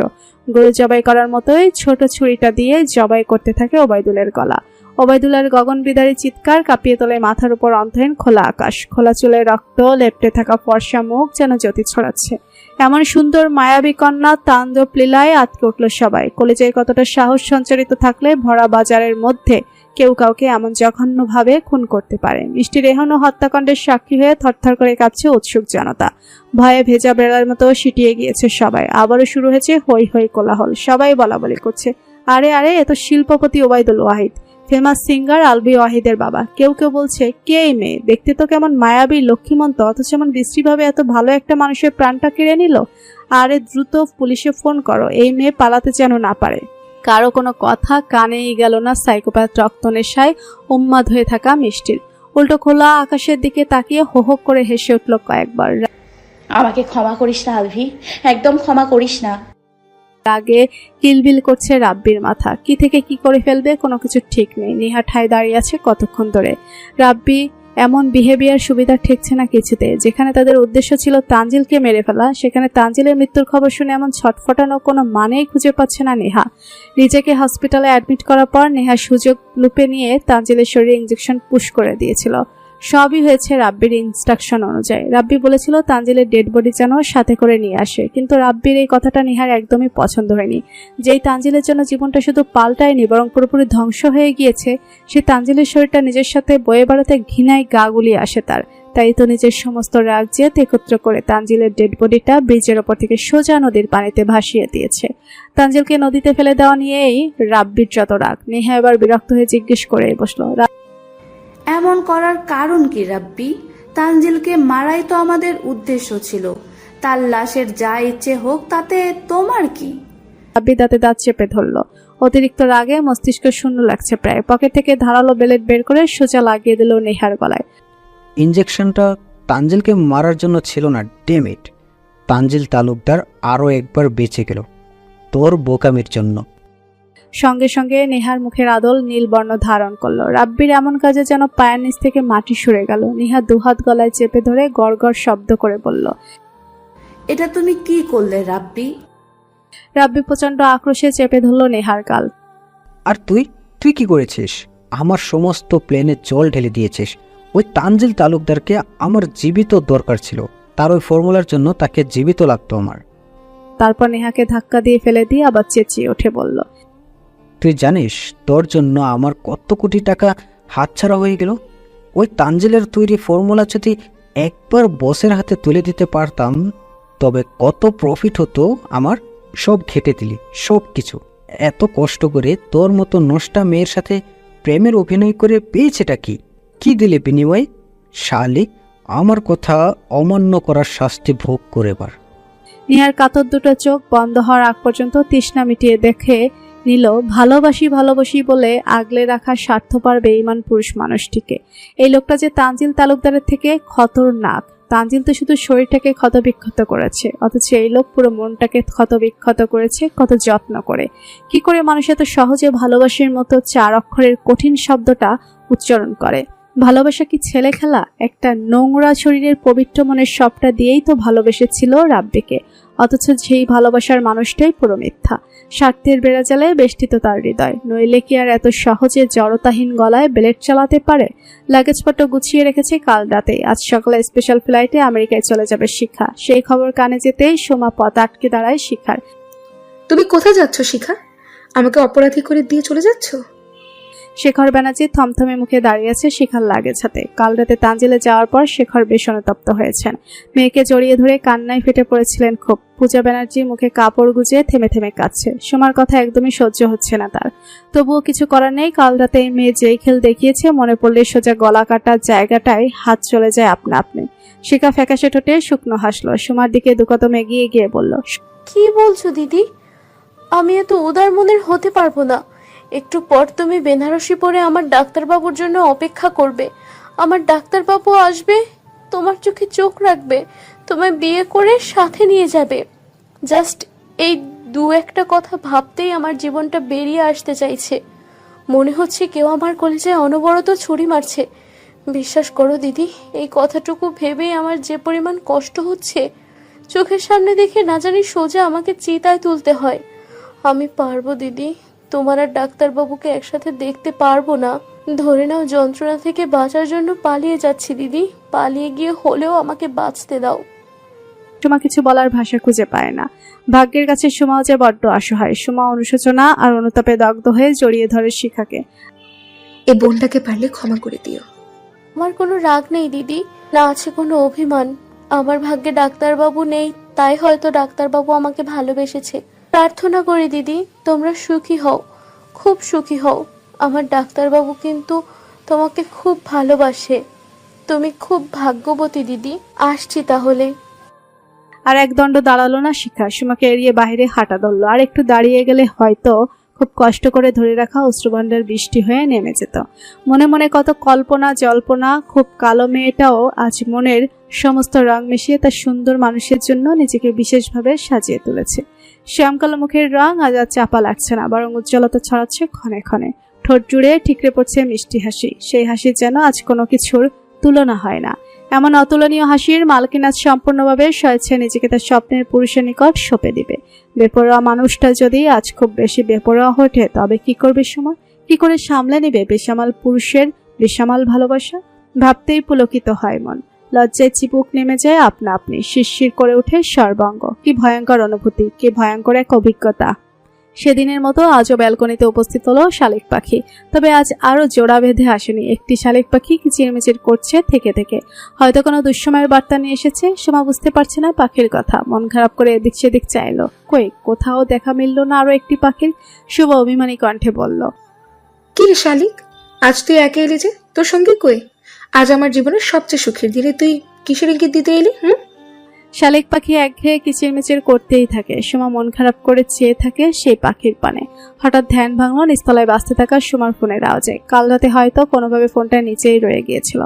গরু জবাই করার মতোই ছোট ছুরিটা দিয়ে জবাই করতে থাকে ওবায়দুলের গলা। ওবায়দুলের গগনবিদারী চিৎকার কাঁপিয়ে তোলে মাথার উপর অন্তহীন খোলা আকাশ। খোলা চুলে রক্ত লেপ্টে থাকা ফর্সা মুখ যেন জ্যোতি ছড়াচ্ছে। এমন সুন্দর মায়াবী কন্যা তাণ্ডব লীলায় আটকে উঠল সবাই। কলেজায় কতটা সাহস সঞ্চারিত থাকলে ভরা বাজারের মধ্যে কেউ কাউকে এমন জঘন্যভাবে খুন করতে পারে। মিষ্টি রেহান ও হত্যাকাণ্ডের সাক্ষী হয়ে থরথর করে কাঁপছে উৎসুক জনতা। ভয়ে ভেজা বেড়ার মতো সিটিয়ে গিয়েছে সবাই। আবারও শুরু হয়েছে হই হই কোলাহল। সবাই বলাবলি করছে, আরে আরে, এ তো শিল্পপতি ওবায়দুল ওয়াহিদ, ফেমাস সিঙ্গার আলভি ওয়াহিদের বাবা। কেউ কেউ বলছে, কে এই মেয়ে? দেখতে তো কেমন মায়াবী লক্ষ্মীমন্ত, অথচ এমন বিশ্রীভাবে এত ভালো একটা মানুষের প্রাণটা কেড়ে নিল। আরে দ্রুত পুলিশে ফোন করো, এই মেয়ে পালাতে যেন না পারে। কারো কোনো কথা কানেই গেল না সাইকোপ্যাথ রক্ত নেশায় উন্মাদ হয়ে থাকা মিষ্টির। উল্টো খোলা আকাশের দিকে তাকিয়ে হো হো করে হেসে উঠল কয়েকবার। আমাকে ক্ষমা করিস না আলভি, একদম ক্ষমা করিস না। রাগে কিলবিল করছে রাব্বির মাথা। কি থেকে কি করে ফেলবে কোনো কিছু ঠিক নেই। নেহা ঠায় দাঁড়িয়ে আছে কতক্ষণ ধরে। রাব্বি এমন বিহেভিয়ার সুবিধা ঠেকছে না কিছুতে। যেখানে তাদের উদ্দেশ্য ছিল তানজিলকে মেরে ফেলা, সেখানে তানজিলের মৃত্যুর খবর শুনে এমন ছটফটানো কোনো মানেই খুঁজে পাচ্ছে না নেহা। নিজেকে হসপিটালে অ্যাডমিট করার পর নেহা সুযোগ লুপে নিয়ে তানজিলের শরীরে ইঞ্জেকশন পুশ করে দিয়েছিল। সবই হয়েছে রাব্বির ইনস্ট্রাকশন অনুযায়ী। রাব্বি বলেছিল তানজিলের ডেড বডি যেন সাথে করে নিয়ে আসে, কিন্তু রাব্বির এই কথাটা নিহার একদমই পছন্দ হয়নি। যেই তানজিলের জন্য জীবনটা শুধু পাল্টায়নি বরং পুরোপুরি ধ্বংস হয়ে গিয়েছে, সে তানজিলের শরীরটা নিজের সাথে বয়ে বেড়াতে ঘৃণায় গা গুলিয়ে আসে তার। তাই তো নিজের সমস্ত রাগ জেদ একত্র করে তানজিলের ডেড বডিটা ব্রিজের ওপর থেকে সোজা নদীর পানিতে ভাসিয়ে দিয়েছে। তানজিলকে নদীতে ফেলে দেওয়া নিয়েই রাব্বির যত রাগ। নেহা এবার বিরক্ত হয়ে জিজ্ঞেস করে বসলো, এমন করার কারণ কি রাব্বি? তানজিলকে মারাই তো আমাদের উদ্দেশ্য ছিল। তার লাশের যা ইচ্ছে হোক, তাতে তোমার কি? রাব্বি দাঁতে দাঁত চেপে ধরল। অতিরিক্ত রাগে মস্তিষ্ক শূন্য লাগছে প্রায়। পকেট থেকে ধারালো বেলেট বের করে সোজা লাগিয়ে দিল নেহার গলায়। ইঞ্জেকশনটা তানজিলকে মারার জন্য ছিল না, ড্যাম ইট। তানজিল তালুকদার আরও একবার বেঁচে গেল তোর বোকামির জন্য। সঙ্গে সঙ্গে নেহার মুখের আদল নীলবর্ণ ধারণ করলো। রাব্বির এমন কাজে যেন পায়ের নিচ থেকে মাটি সরে গেল। নেহা দুহাত গলায় চেপে ধরে গড়গড় শব্দ করে বলল, এটা তুমি কি করলে রাব্বি? রাব্বি প্রচন্ড আক্রোশে চেপে ধরল নেহার গাল। আর তুই কি করেছিস? আমার সমস্ত প্লেনে জল ঢেলে দিয়েছিস। ওই তানজিল তালুকদারকে আমার জীবিত দরকার ছিল। তার ওই ফর্মুলার জন্য তাকে জীবিত লাগতো আমার। তারপর নেহাকে ধাক্কা দিয়ে ফেলে দিয়ে আবার চেঁচিয়ে উঠে বলল, তুই জানিস তোর জন্য আমার কত কোটি টাকা হাতছাড়া হয়ে গেল? ওই তানজিলের তৈরি ফর্মুলা যদি একবার বসের হাতে তুলে দিতে পারতাম, তবে কত প্রফিট হতো আমার। সব ঘেটে দিলি, সব কিছু। এত কষ্ট করে তোর মতো নষ্টা মেয়ের সাথে প্রেমের অভিনয় করে পেয়েছেটা কি দিলে বিনিময়ে? শালিক, আমার কথা অমান্য করার শাস্তি ভোগ করে এবার। নেহার কাতর দুটো চোখ বন্ধ হওয়ার আগ পর্যন্ত তৃষ্ণা মিটিয়ে দেখে নিল ভালোবাসি বলে আগলে রাখা স্বার্থপর বেঈমান পুরুষ মানুষটিকে। এই লোকটা যে তানজিল তালুকদারের থেকে খতরনাক। তানজিল তো শুধু শরীরটাকে ক্ষতবিক্ষত করেছে, অথচ এই লোক পুরো মনটাকে ক্ষতবিক্ষত করেছে কত যত্ন করে। কি করে মানুষ এত সহজে ভালোবাসার মতো 4 অক্ষরের কঠিন শব্দটা উচ্চারণ করে? ভালোবাসা কি ছেলে খেলা? একটা নোংরা শরীরের পবিত্র মনের সবটা দিয়েই তো ভালোবেসেছিল রাব্বিকে, অথচ সেই ভালোবাসার মানুষটাই পুরো মিথ্যা। স্বার্থের বেড়াজালে বেষ্টিত তার হৃদয়। নইলে কি আর এত সহজে জড়তাহীন গলায় বেলেট চালাতে পারে? লাগেজপত্র গুছিয়ে রেখেছে কাল রাতে। আজ সকালে স্পেশাল ফ্লাইটে আমেরিকায় চলে যাবে শিখা। সেই খবর কানে যেতেই সোমা পথ আটকে দাঁড়ায় শিখার। তুমি কোথায় যাচ্ছ শিখা? আমাকে অপরাধী করে দিয়ে চলে যাচ্ছ? শেখর ব্যানার্জি থমথমে মুখে দাঁড়িয়ে আছে শিখার লাগেজ হাতে। কাল রাতে তানজিলে যাওয়ার পর শেখর বেশ অনুতপ্ত হয়েছেন। মেয়েকে জড়িয়ে ধরে কান্নায় ফেটে পড়েছিলেন খুব। পূজা ব্যানার্জি মুখে কাপড় গুজে থেমে থেমে কাঁদছে। সোমার কথা একদমই সহ্য হচ্ছে না তার। তবুও কিছু করার নেই। কাল রাতে এই মেয়ে যেই খেল দেখিয়েছে, মনে পড়লে সোজা গলা কাটার জায়গাটায় হাত চলে যায় আপনা আপনি। শিখা ফ্যাকাশে ঠোঁটে শুকনো হাসলো। সোমার দিকে দুকদম এগিয়ে গিয়ে বলল, কি বলছো দিদি? আমি এত উদার মনের হতে পারবো না। একটু পর তুমি বেনারসি পরে আমার ডাক্তারবাবুর জন্য অপেক্ষা করবে। আমার ডাক্তারবাবু আসবে, তোমার চোখে চোখ রাখবে, তোমায় বিয়ে করে সাথে নিয়ে যাবে। জাস্ট এই 2-1টা কথা ভাবতেই আমার জীবনটা বেরিয়ে আসতে চাইছে। মনে হচ্ছে কেউ আমার কলেজায় অনবরত ছুরি মারছে। বিশ্বাস করো দিদি, এই কথাটুকু ভেবেই আমার যে পরিমাণ কষ্ট হচ্ছে, চোখের সামনে দেখে না জানি সোজা আমাকে চিতায় তুলতে হয়। আমি পারবো দিদি, তোমার আর ডাক্তারবাবুকে একসাথে দেখতে পারবো না। ধরে নাও যন্ত্রণা থেকে বাঁচার জন্য পালিয়ে যাচ্ছি দিদি। পালিয়ে গিয়ে হলেও আমাকে বাঁচতে দাও। সোমা কিছু বলার ভাষা খুঁজে পায় না। ভাগ্যের কাছে সোমাও যে বড্ড অসহায়। সোমা অনুশোচনা আর অনুতাপে দগ্ধ হয়ে জড়িয়ে ধরে শিখাকে। এই বোনটাকে পারলে ক্ষমা করে দিও। আমার কোনো রাগ নেই দিদি, না আছে কোনো অভিমান। আমার ভাগ্যে ডাক্তারবাবু নেই, তাই হয়তো ডাক্তারবাবু আমাকে ভালোবেসেছে। প্রার্থনা করি দিদি তোমরা সুখী হও, খুব সুখী হও। আমার ডাক্তারবাবু কিন্তু তোমাকে খুব ভালোবাসে। তুমি খুব ভাগ্যবতী দিদি। আসছি তাহলে। আর একদণ্ড দাঁড়ালো না শিখা, সুমাকে এড়িয়ে বাইরে হাঁটা ধরলো। আর একটু দাঁড়িয়ে গেলে হয়তো খুব কষ্ট করে ধরে রাখা অশ্রুভাণ্ডার বৃষ্টি হয়ে নেমে যেত। মনে মনে কত কল্পনা জল্পনা। খুব কালো মেয়েটাও আজ মনের সমস্ত রং মিশিয়ে তার সুন্দর মানুষের জন্য নিজেকে বিশেষভাবে সাজিয়ে তুলেছে। শ্যামকালো মুখের রং আজ আর চাপা লাগছে না, বরং উজ্জ্বলতা ছড়াচ্ছে ক্ষণে ক্ষণে। ঠোঁট জুড়ে ঠিকরে পড়ছে মিষ্টি হাসি, সেই হাসির যেন আজ কোনো কিছুর তুলনা হয় না। এমন অতুলনীয় হাসির মালকিন আজ সম্পূর্ণভাবে স্বেচ্ছায় নিজেকে তার স্বপ্নের পুরুষের নিকট সঁপে দিবে। বেপরোয়া মানুষটা যদি আজ খুব বেশি বেপরোয়া ওঠে, তবে কি করবে সুমা? কি করে সামলে নেবে বেসামাল পুরুষের বেসামাল ভালোবাসা? ভাবতেই পুলকিত হয় মন, লজ্জায় চিবুক নেমে যায় আপনা আপনি, শিরশির করে ওঠে সর্বাঙ্গ। কি ভয়ঙ্কর অনুভূতি, কি ভয়ঙ্কর এক অভিজ্ঞতা। সেদিনের মতো আজও ব্যালকনিতে উপস্থিত হলো শালিক পাখি। তবে আজ আরো জোড়া বেঁধে আসেনি, একটি শালিক পাখি কিচিরমিচির করছে থেকে থেকে। হয়তো কোনো দুঃসময়ের বার্তা নিয়ে এসেছে। সোমা বুঝতে পারছে না পাখির কথা, মন খারাপ করে এদিক সেদিক চাইলো। কই, কোথাও দেখা মিলল না আরো একটি পাখির। শুভ অভিমানী কণ্ঠে বলল, কি রে শালিক, আজ তুই একা এলি যে? তোর সঙ্গে কই? আজ আমার জীবনের সবচেয়ে সুখের দিনে তুই কিসের ইঙ্গিত দিতে এলি? শালিক পাখি একঘেয়ে কিচিরমিচির করতেই থাকে। সুমা মন খারাপ করে চেয়ে থাকে সেই পাখির পানে। হঠাৎ ধ্যান ভাঙল নিস্তলায় বাজতে থাকা সুমার ফোনের আওয়াজে। কাল রাতে হয়তো কোনোভাবে ফোনটা নিচেই রয়ে গিয়েছিল।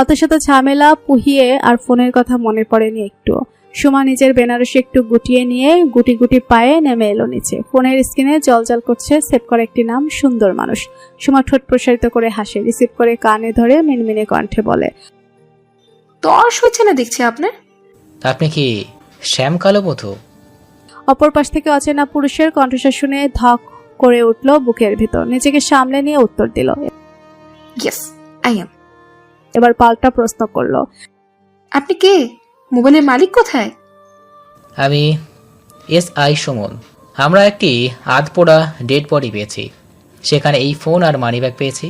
অত শত ঝামেলা পুহিয়ে আর ফোনের কথা মনে পড়েনি একটুও। সুমা নিজের বেনারসি একটু গুটিয়ে নিয়ে গুটি গুটি পায়ে নেমে এলো নিচে। ফোনের স্ক্রিনে জলজল করছে সেভ করা একটি নাম, সুন্দর মানুষ। সুমা ঠোঁট প্রসারিত করে হাসে, রিসিভ করে কানে ধরে মিনমিনে কণ্ঠে বলে, তর্স হচ্ছে না দেখছি আপনার। আপনি কি শ্যামকালো বধূ? অপর পাশ থেকে অচেনা পুরুষের কণ্ঠস্বর শুনে ধক করে উঠল বুকের ভিতর। নিজেকে সামলে নিয়ে উত্তর দিল। Yes, I am. এবার পাল্টা প্রশ্ন করলো, আপনি কে? মোবাইলের মালিক কোথায়? আমি SI সুমন। আমরা একটি আধপোড়া ডেড বডি পেয়েছি, সেখানে এই ফোন আর মানিব্যাগ পেয়েছি।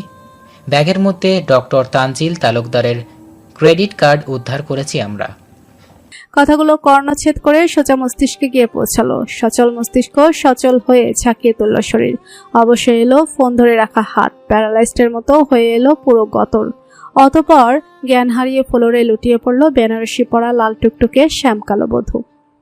ব্যাগের মধ্যে ডক্টর তানজিল তালুকদারের ক্রেডিট কার্ড উদ্ধার করেছি আমরা। কথাগুলো কর্ণচ্ছেদ করে সোজা মস্তিষ্কে গিয়ে পৌঁছালো। সচল মস্তিষ্ক সচল হয়ে ঝাঁকিয়ে তুলল শরীর। অবশ্যই এলো ফোন ধরে রাখা হাত, প্যারালাইজডের মতো হয়ে এলো পুরো গতর। অতঃপর জ্ঞান হারিয়ে ফ্লোরে লুটিয়ে পড়ল বেনারসি পরা লাল টুকটুকে শ্যামকালো বধূ।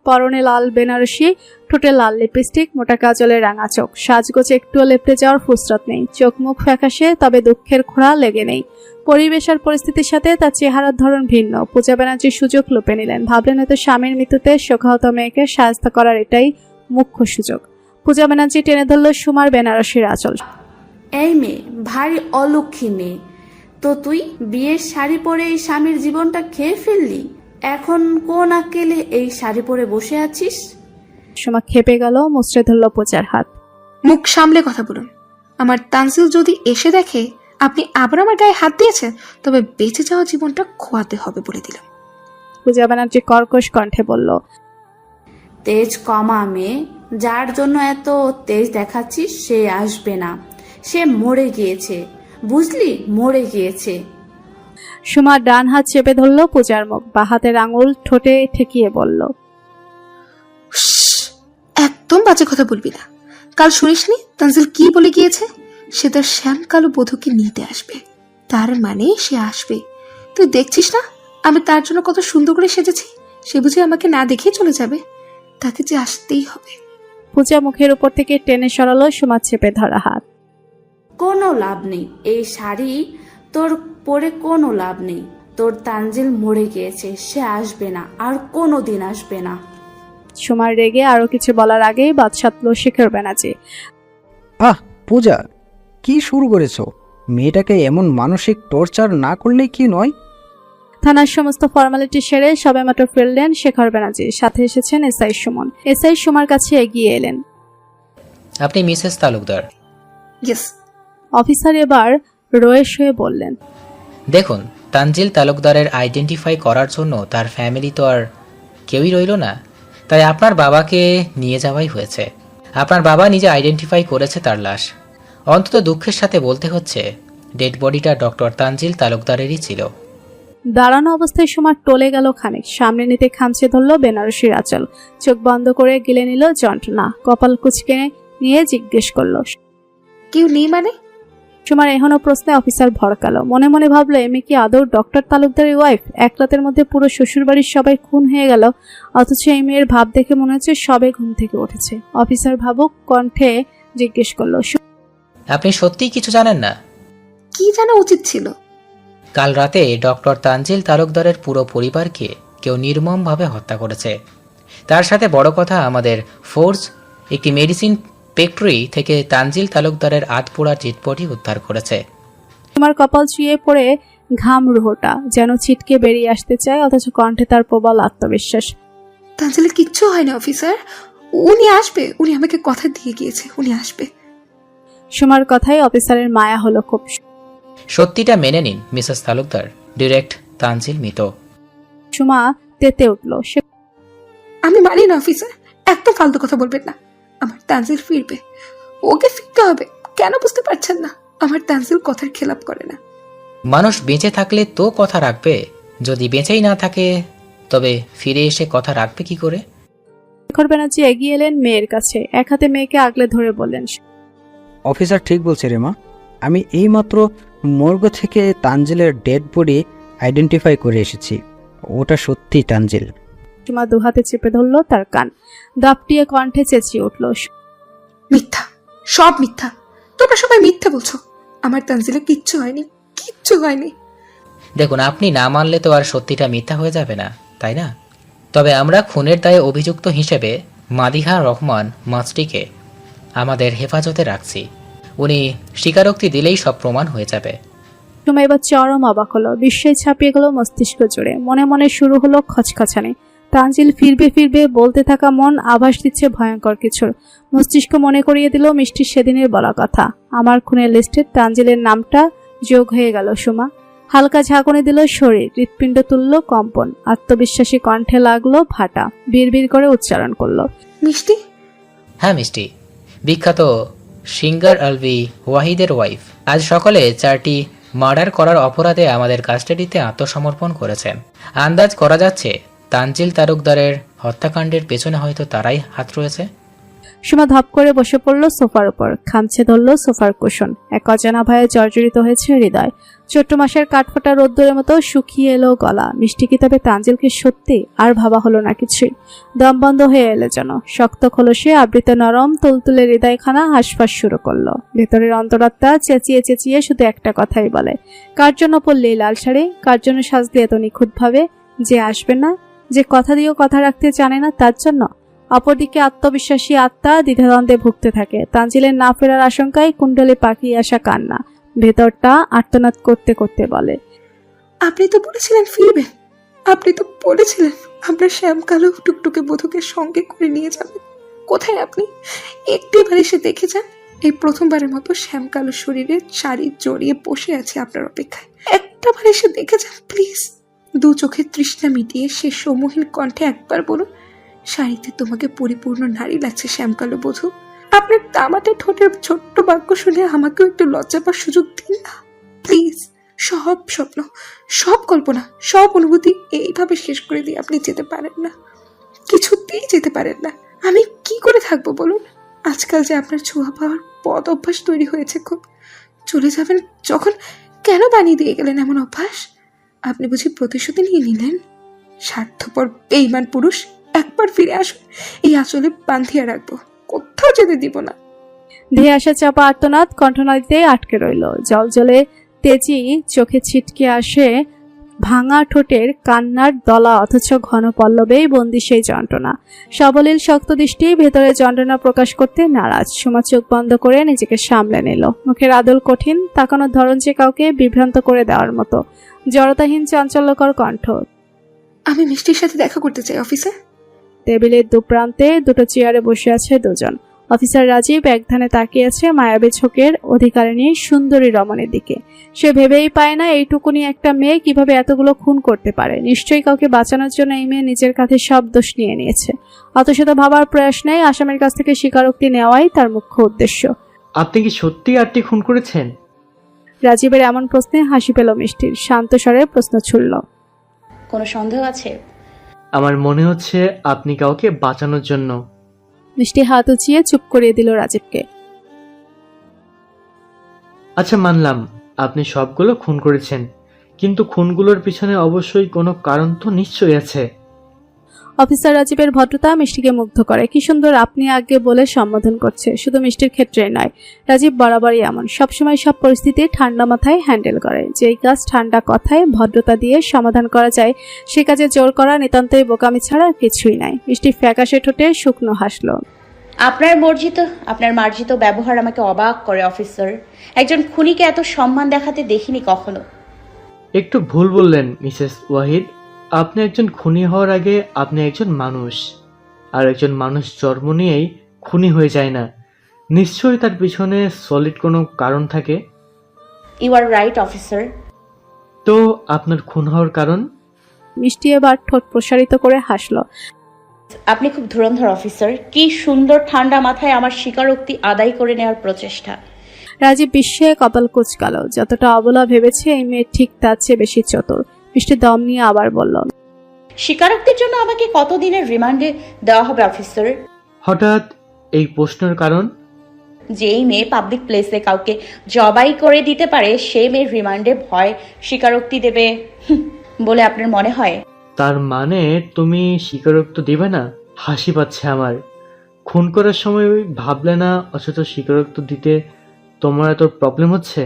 পরনে লাল বেনারসি, ঠোঁটে লাল লিপস্টিক, মোটা কাজলে রাঙা চোখ। সাজগোজে একটুও লেপটে যাওয়ার ফুসরত নেই। চোখ মুখ ফ্যাকাশে, তবে দুঃখের খোঁড়া লেগে নেই। পরিবেশ আর পরিস্থিতির সাথে তার চেহারার ধরন ভিন্ন। পূজা ব্যানার্জি সুযোগ লুপে নিলেন। ভাবলেন হয়তো স্বামীর মৃত্যুতে শোকাহত মেয়েকে সাহায্য করার এটাই মুখ্য সুযোগ। পূজা ব্যানার্জি টেনে ধরল সুমার বেনারসির আঁচল। এই মেয়ে ভারী অলক্ষী মেয়ে, তো তুই বিয়ের শাড়ি পরে এই স্বামীর জীবনটা খেয়ে ফেললি। এখন কোন আক্কেলে এই শাড়ি পরে বসে আছিস? সুমা খেপে গেল, মুচড়ে ধরল পূজার হাত। মুখ সামলে কথা বলুন। আমার তানজিল যদি এসে দেখে আপনি আবার আমার গায়ে হাত দিয়েছেন, তবে বেঁচে যাওয়া জীবনটা খোয়াতে হবে বলে দিলাম। পূজা ব্যানার্জি কর্কশ কণ্ঠে বলল, তেজ কমা মেয়ে, যার জন্য এত তেজ দেখাচ্ছিস সে আসবে না। সে মরে গিয়েছে, বুঝলি, মরে গিয়েছে। সুমা ডান হাত চেপে ধরল পূজার মুখ, বা হাতের আঙুল ঠোঁটে ঠেকিয়ে বলল, একদম বাজে কথা বলবি না। কাল শুনিসনি তানজিল কি বলে গিয়েছে? সে তার শ্যামকালো বধূকে নিতে আসবে। তার মানে সে আসবে। তুই দেখছিস না আমি তার জন্য কত সুন্দর করে সেজেছি? সে বুঝে আমাকে না দেখেই চলে যাবে? তাকে যে আসতেই হবে। পূজা মুখের উপর থেকে টেনে সরালো সুমার চেপে ধরা হাত। কোনো লাভ নেই, এই শাড়ি তোর পরে কোনো লাভ নেই। তোর তানজিল মরে গিয়েছে, সে আসবে না, আর কোনো দিন আসবে না। সুমার রেগে আরো কিছু বলার আগেই বাদ সাধল শেখর ব্যানার্জি। পূজা, কি শুরু করেছো? মেয়েটাকে এমন মানসিক টর্চার না করলে কি নয়? থানার সমস্ত ফর্মালিটি সেরে সবেমাত্র ফিরলেন শেখর ব্যানার্জি। সাথে এসেছেন SI সুমন। SI সুমার কাছে এগিয়ে এলেন। আপনি মিসেস তালুকদার? ইয়েস। অফিসার এবার রয়েশ হয়ে বললেন, দেখুন, তানজিল তালুকদারের আইডেন্টিফাই করার জন্য তার ফ্যামিলি তো আর কেউই রইল না, তাই আপনার বাবাকে নিয়ে যাওয়াই হয়েছে। আপনার বাবা নিজে আইডেন্টিফাই করেছে তার লাশ। অন্তত দুঃখের সাথে বলতে হচ্ছে ডেড বডিটা ডক্টর তানজিল তালুকদারেরই ছিল। দাঁড়ানো অবস্থায় সুমা টলে গেল খানিক, সামনে নিতে খামচে ধরল বেনারসির আঁচল, চোখ বন্ধ করে গিলে নিল যন্ত্রণা, কপাল কুচকে নিয়ে জিজ্ঞেস করলো। কেউ নেই মানে? সুমার এখনো প্রশ্নে অফিসার ভড়কালো, মনে মনে ভাবলো এমনি কি আদৌ ডক্টর তালুকদারের ওয়াইফ? এক রাতের মধ্যে পুরো শ্বশুরবাড়ির সবাই খুন হয়ে গেল, অথচ এই মেয়ের ভাব দেখে মনে হচ্ছে সবে ঘুম থেকে উঠেছে। অফিসার ভাবুক কণ্ঠে জিজ্ঞেস করলো, আপনি সত্যিই কিছু জানেন না? কি জানা উচিত ছিল? কাল রাতে ডক্টর তানজিল তালুকদারের পুরো পরিবারকে কেউ নির্মমভাবে হত্যা করেছে। তার সাথে বড় কথা, আমাদের ফোর্স একটি মেডিসিন ফ্যাক্টরি থেকে তানজিল তালুকদারের আধপোড়া চিটপটি উদ্ধার করেছে। সুমার কপাল চুইয়ে পড়ে ঘাম রুহটা যেন ছিটকে বেরিয়ে আসতে চায়, অথচ কণ্ঠে তার প্রবল আত্মবিশ্বাস। তানজিলের কিচ্ছু হয়নি অফিসার, উনি আসবে, উনি আমাকে কথা দিয়ে গিয়েছে, উনি আসবে। সুমার কথাই অফিসারের মায়া হলো খুব। সত্যিটা মেনে নিন মিসেস তালুকদার, ডিরেক্ট তানজিল মৃত। সুমা তেতে উঠল। আমি মানি না অফিসার, একদম ফালতু কথা বলবেন না। আমার তানজিল ফিরবে, ওকে ফিরতে হবে। কেন বুঝতে পারছেন না? আমার তানজিল কথার খেলাপ করে না। মানুষ বেঁচে থাকলে তো কথা রাখবে, যদি বেঁচেই না থাকে তবে ফিরে এসে কথা রাখবে কি করে? শেখর ব্যানার্জি এগিয়ে এলেন মেয়ের কাছে, এক হাতে মেয়েকে আগলে ধরে বললেন, অফিসার ঠিক বলছে রে মা, আমি এইমাত্র মর্গ থেকে তানজিলের ডেড বডি আইডেন্টিফাই করে এসেছি। ওটা সত্যি তানজিল। সুমা দুহাতে চেপে ধরলো তার কান, দাপটিয়ে কণ্ঠে চেঁচিয়ে উঠল, মিথ্যা, সব মিথ্যা, তোমরা সবাই মিথ্যা বলছো। আমার তানজিলের কিচ্ছু হয়নি, কিচ্ছু হয়নি। দেখুন, আপনি না মানলে তো আর সত্যিটা মিথ্যা হয়ে যাবে না, তাই না? তবে আমরা খুনের দায়ে অভিযুক্ত হিসেবে মাদিহা রহমান মাছটিকে আমাদের হেফাজতে রাখছি। উনি স্বীকারোক্তি দিলেই সব প্রমাণ হয়ে যাবে। সুমা এবার চরম অবাক হলো, বিস্ময় ছাপিয়ে গেল মস্তিষ্ক জুড়ে। মনে মনে শুরু হলো খচখচানি। তানজিল ফিরবে ফিরবে বলতে থাকা মন আভাস দিচ্ছে ভয়ঙ্কর কিছুর। মস্তিষ্ক মনে করিয়ে দিল মিষ্টির সেদিনের বলা কথা। আমার খুনের লিস্টে তানজিলের নামটা যোগ হয়ে গেল। সুমা হালকা ঝাঁকুনি দিল শরীর, হৃৎপিণ্ড তুলল কম্পন, আত্মবিশ্বাসী কণ্ঠে লাগলো ভাটা, বিড়বিড় করে উচ্চারণ করলো, মিষ্টি। হ্যাঁ মিষ্টি, বিখ্যাত সিঙ্গার আলভি ওয়াহিদের ওয়াইফ আজ সকালে 4টি মার্ডার করার অপরাধে আমাদের কাস্টাডিতে আত্মসমর্পণ করেছেন। আন্দাজ করা যাচ্ছে তানজিল তালুকদারের হত্যাকাণ্ডের পেছনে হয়তো তারাই হাত রয়েছে। সুমা ধপ করে বসে পড়ল সোফার উপর, খামছে ধরল সোফার কুশন। এক অজানা ভয়ে জর্জরিত হয়েছে হৃদয়। ছোট্ট মাসের কাঠফোটা রোদ্দুরের মতো শুকিয়ে এলো গলা। মিষ্টি কি তবে তানজিলকে সত্যি? আর ভাবা হলো না কিছুই। দম বন্ধ হয়ে এলো যেন। শক্ত খোলসে আবৃত নরম তুলতুলে হৃদয়খানা হাঁসফাঁস শুরু করলো। ভেতরের অন্তরাত্মা চেঁচিয়ে চেঁচিয়ে শুধু একটা কথাই বলে, কার জন্য পরলি লাল শাড়ি? কার জন্য সাজলি এত নিখুঁতভাবে? যে আসবে না, যে কথা দিয়েও কথা রাখতে জানে না, তার জন্য? অপরদিকে আত্মবিশ্বাসী আত্মা দ্বিধাদ্বন্দ্বে ভুগতে থাকে। তানজিলের না ফেরার আশঙ্কায় কুণ্ডলে পাকিয়ে আসা কান্না ভেতরটা আর্তনাদ করতে করতে বলে, আপনি তো বলেছিলেন ফিরবেন, আপনি তো বলেছিলেন আপনার শ্যামকালো টুকটুকে বধূকে সঙ্গে করে নিয়ে যাবেন। কোথায় আপনি? একটিবার এসে দেখে যান। এই প্রথমবারের মতো শ্যামকালো শরীরে শাড়ি জড়িয়ে বসে আছে আপনার অপেক্ষায়। একটাবার এসে দেখে যান প্লিজ। দু চোখের তৃষ্ণা মিটিয়ে সে সমহীন কণ্ঠে একবার বলুন, শাড়িতে তোমাকে পরিপূর্ণ নারী লাগছে শ্যামকালো বধূ। আপনার দামাটে ঠোঁটের ছোট্ট বাক্য শুনে আমাকেও একটু লজ্জা পাওয়ার সুযোগ দিন না প্লিজ। সব স্বপ্ন, সব কল্পনা, সব অনুভূতি এইভাবে শেষ করে দিয়ে আপনি যেতে পারেন না, কিছুতেই যেতে পারেন না। আমি কি করে থাকবো বলুন? আজকাল যে আপনার ছোঁয়া পাওয়ার পদ অভ্যাস তৈরি হয়েছে খুব, চলে যাবেন যখন কেন বানিয়ে দিয়ে গেলেন এমন অভ্যাস? আপনি বুঝি প্রতিশোধ নিয়ে নিলেন? স্বার্থপর বেঈমান পুরুষ, একবার ফিরে আসুন, এই আঁচলে বাঁধিয়ে রাখবো, কোথাও যেতে দিব না। ধেয়ে আসা চাপা আর্তনাদ কণ্ঠনালীতে আটকে রইল। জলজলে তেজি চোখে ছিটকে আসে ভাঙা ঠোঁটের কান্নার দলা, অথচ ঘন পল্লবেই বন্দি সেই যন্ত্রণা। সবলীল শক্ত দৃষ্টি ভেতরে যন্ত্রণা প্রকাশ করতে নারাজ। সুমা চোখ বন্ধ করে নিজেকে সামলে নিল। মুখের আদল কঠিন, তাকানোর ধরন যে কাউকে বিভ্রান্ত করে দেওয়ার মতো। জড়তাহীন চাঞ্চল্যকর কণ্ঠ, আমি মিষ্টির সাথে দেখা করতে চাই অফিসে। টেবিলের দুপ্রান্তে দুটো চেয়ারে বসে আছে দুজন। অফিসার রাজীব একধানে তাকিয়ে আছে মায়াবী ঝোঁকের অধিকারিণী সুন্দরী রমণীর দিকে। সে ভেবেই পায় না এইটুকুনি একটা মেয়ে কিভাবে এতগুলো খুন করতে পারে। নিশ্চয়ই কাউকে বাঁচানোর জন্য এই মেয়ে নিজের কাছে সব দোষ নিয়ে নিয়েছে। অত সেটা ভাবার প্রয়াস নেই, আসামির কাছ থেকে স্বীকারোক্তি নেওয়াই তার মুখ্য উদ্দেশ্য। আপনি কি সত্যি 8টি খুন করেছেন? রাজীবের এমন প্রশ্নে হাসি পেল মিষ্টির, শান্ত স্বরে প্রশ্ন ছুড়ল। কোনো সন্দেহ আছে? আমার মনে হচ্ছে আপনি কাউকে বাঁচানোর জন্য। মিষ্টি হাত উঁচিয়ে চুপ করিয়ে দিল রাজীবকে। আচ্ছা মানলাম আপনি সবগুলো খুন করেছেন, কিন্তু খুনগুলোর পিছনে অবশ্যই কোনো কারণ তো নিশ্চয়ই আছে। অফিসার রাজীবের ভদ্রতা মিষ্টিকে মুগ্ধ করে। কি সুন্দর আপনি আগে বলে সম্বোধন করছে। শুধু মিষ্টির ক্ষেত্রে নয়, রাজীব বরাবরই এমন, সবসময় সব পরিস্থিতি ঠান্ডা মাথায় হ্যান্ডেল করে। যেই কাজ ঠান্ডা কথায় ভদ্রতা দিয়ে সমাধান করা যায়, সে কাজে জোর করা নিতান্তই বোকামি ছাড়া কিছুই নাই। মিষ্টি ফ্যাকাশে ঠোঁটে শুকনো হাসল। আপনার মার্জিত ব্যবহার আমাকে অবাক করে অফিসার। একজন খুনিকে এত সম্মান দেখাতে দেখিনি কখনো। একটু ভুল বললেন মিসেস ওয়াহিদ। আপনি একজন খুনি হওয়ার আগে আপনি একজন মানুষ, আর একজন মানুষ জন্ম নিয়েই খুনি হয়ে যায় না। নিশ্চয়ই তার পিছনে সলিড কোনো কারণ থাকে। You are right officer. তো আপনার খুন হওয়ার কারণ? মিষ্টি এবার ঠোঁট প্রসারিত করে হাসল। আপনি খুব ধুরন্ধর অফিসার। কি সুন্দর ঠান্ডা মাথায় আমার স্বীকারোক্তি আদায় করে নেওয়ার প্রচেষ্টা। রাজীব বিস্ময়ে কপাল কুঁচকাল। যতটা অবলা ভেবেছে এই মেয়ে ঠিক তার চেয়ে বেশি চতুর। মিষ্টি দম নিয়ে আবার বলল, স্বীকারোক্তির জন্য আমাকে কতদিনের রিমান্ডে দেওয়া হবে অফিসার? হঠাৎ এই প্রশ্নের কারণ? যেই মেয়ে পাবলিক প্লেসে কাউকে জবাই করে দিতে পারে, সেই মেয়ের রিমান্ডে ভয় স্বীকারোক্তি দেবে বলে আপনার মনে হয়? তার মানে তুমি স্বীকারোক্তি দিবে না? হাসি পাচ্ছে আমার। খুন করার সময় ভাবলে না, অথচ স্বীকারোক্তি দিতে তোমার এত প্রবলেম হচ্ছে?